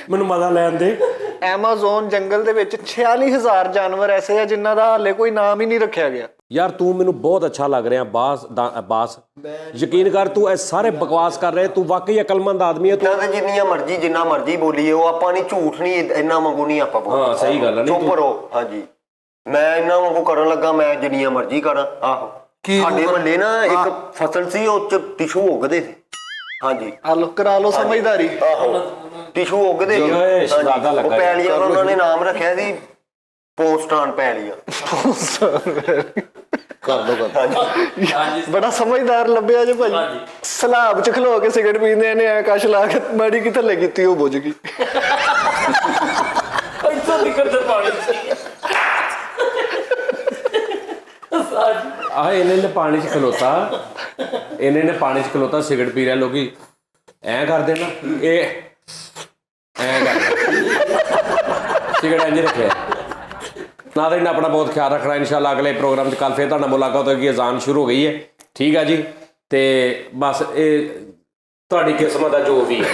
ਮੈਨੂੰ ਮਜ਼ਾ ਲੈਣ ਦੇ। ਐਮਾਜ਼ੋਨ ਜੰਗਲ ਦੇ ਵਿੱਚ 46,000 ਜਾਨਵਰ ਐਸੇ ਆ ਜਿਨ੍ਹਾਂ ਦਾ ਹਾਲੇ ਕੋਈ ਨਾਮ ਹੀ ਨਹੀਂ ਰੱਖਿਆ ਗਿਆ। ਯਾਰ ਤੂੰ ਮੈਨੂੰ ਬਹੁਤ ਅੱਛਾ ਲੱਗ ਰਿਹਾ ਬਾਸ, ਯਕੀਨ ਕਰ ਤੂੰ ਇਹ ਸਾਰੇ ਬਕਵਾਸ ਕਰ ਰਹੇ, ਤੂੰ ਵਾਕਈ ਅਕਲਮੰਦ ਆਦਮੀ ਹੈ ਤੂੰ। ਤਾਂ ਜਿੰਨੀਆਂ ਮਰਜ਼ੀ ਜਿੰਨਾ ਮਰਜ਼ੀ ਬੋਲੀਏ, ਉਹ ਆਪਾਂ ਨਹੀਂ ਝੂਠ ਨਹੀਂ ਇੰਨਾ ਵਾਂਗੂ ਨਹੀਂ ਆਪਾਂ ਬੋਲਦੇ। ਹਾਂ ਸਹੀ ਗੱਲ ਹੈ। ਚੁੱਪ ਰਹੋ। ਹਾਂਜੀ, ਮੈਂ ਇੰਨਾ ਵਾਂਗੂ ਕਰਨ ਲੱਗਾ, ਮੈਂ ਜਿੰਨੀਆਂ ਮਰਜ਼ੀ ਕਰਾਂ। ਆਹੋ, ਸਾਡੇ ਮਹੱਲੇ ਨਾ ਇੱਕ ਫਸਲ ਸੀ, ਉਹ ਚ ਟਿਸ਼ੂ ਉੱਗਦੇ ਸੀ। ਹਾਂਜੀ, ਹਲੋ ਕਰਾ ਲਓ ਸਮਝਦਾਰੀ। ਆਹੋ ਟਿਸ਼ੂ ਉੱਗਦੇ ਸੀ। ਓਏ ਸ਼ਹਾਦਾ ਲੱਗਾ ਉਹ ਪੈਲੀਆਂ ਦਾ ਉਹਨਾਂ ਨੇ ਨਾਮ ਰੱਖਿਆ ਸੀ ਪੋਸਟਾਨ ਪੈਲੀਆਂ। ਕਰ ਲੋ ਗੱਲ। ਬੜਾ ਸਮਝਦਾਰ ਲੱਭਿਆ ਜੇ ਭਾਜੀ। ਸਲਾਬ ਚ ਖਲੋ ਕੇ ਸਿਗਰਟ ਪੀਂਦੇ ਨੇ, ਆਕਾਸ਼ ਲਾ ਕੇ ਮਾੜੀ ਕੀ ਥੱਲੇ ਕੀਤੀ, ਉਹ ਬੁੱਝ ਗਈ। ਇੱਥੋਂ ਨਿਕਲ ਤੇ ਪਾਣੀ ਆਹ ਇਹਨੇ ਨੇ ਪਾਣੀ 'ਚ ਖਲੋਤਾ, ਸਿਗਰਟ ਪੀ ਰਿਹਾ। ਲੋਕੀ ਐਂ ਕਰਦੇ ਨਾ, ਇਹ ਐਂ ਕਰਦੇ, ਸਿਗਰਟ ਇੰਝ ਰੱਖਿਆ। ਨਾਜ਼ਰੀਨ ਆਪਣਾ ਬਹੁਤ ਖਿਆਲ ਰੱਖਣਾ। ਇਨਸ਼ਾਅੱਲਾ ਅਗਲੇ ਪ੍ਰੋਗਰਾਮ 'ਚ ਕੱਲ ਫਿਰ ਤੁਹਾਡਾ ਮੁਲਾਕਾਤ ਹੋਏਗੀ। ਅਜ਼ਾਨ ਸ਼ੁਰੂ ਹੋ ਗਈ ਹੈ, ਠੀਕ ਆ ਜੀ। ਤੇ ਬਸ ਇਹ ਤੁਹਾਡੀ ਕਿਸਮਤ ਆ ਜੋ ਵੀ ਹੈ।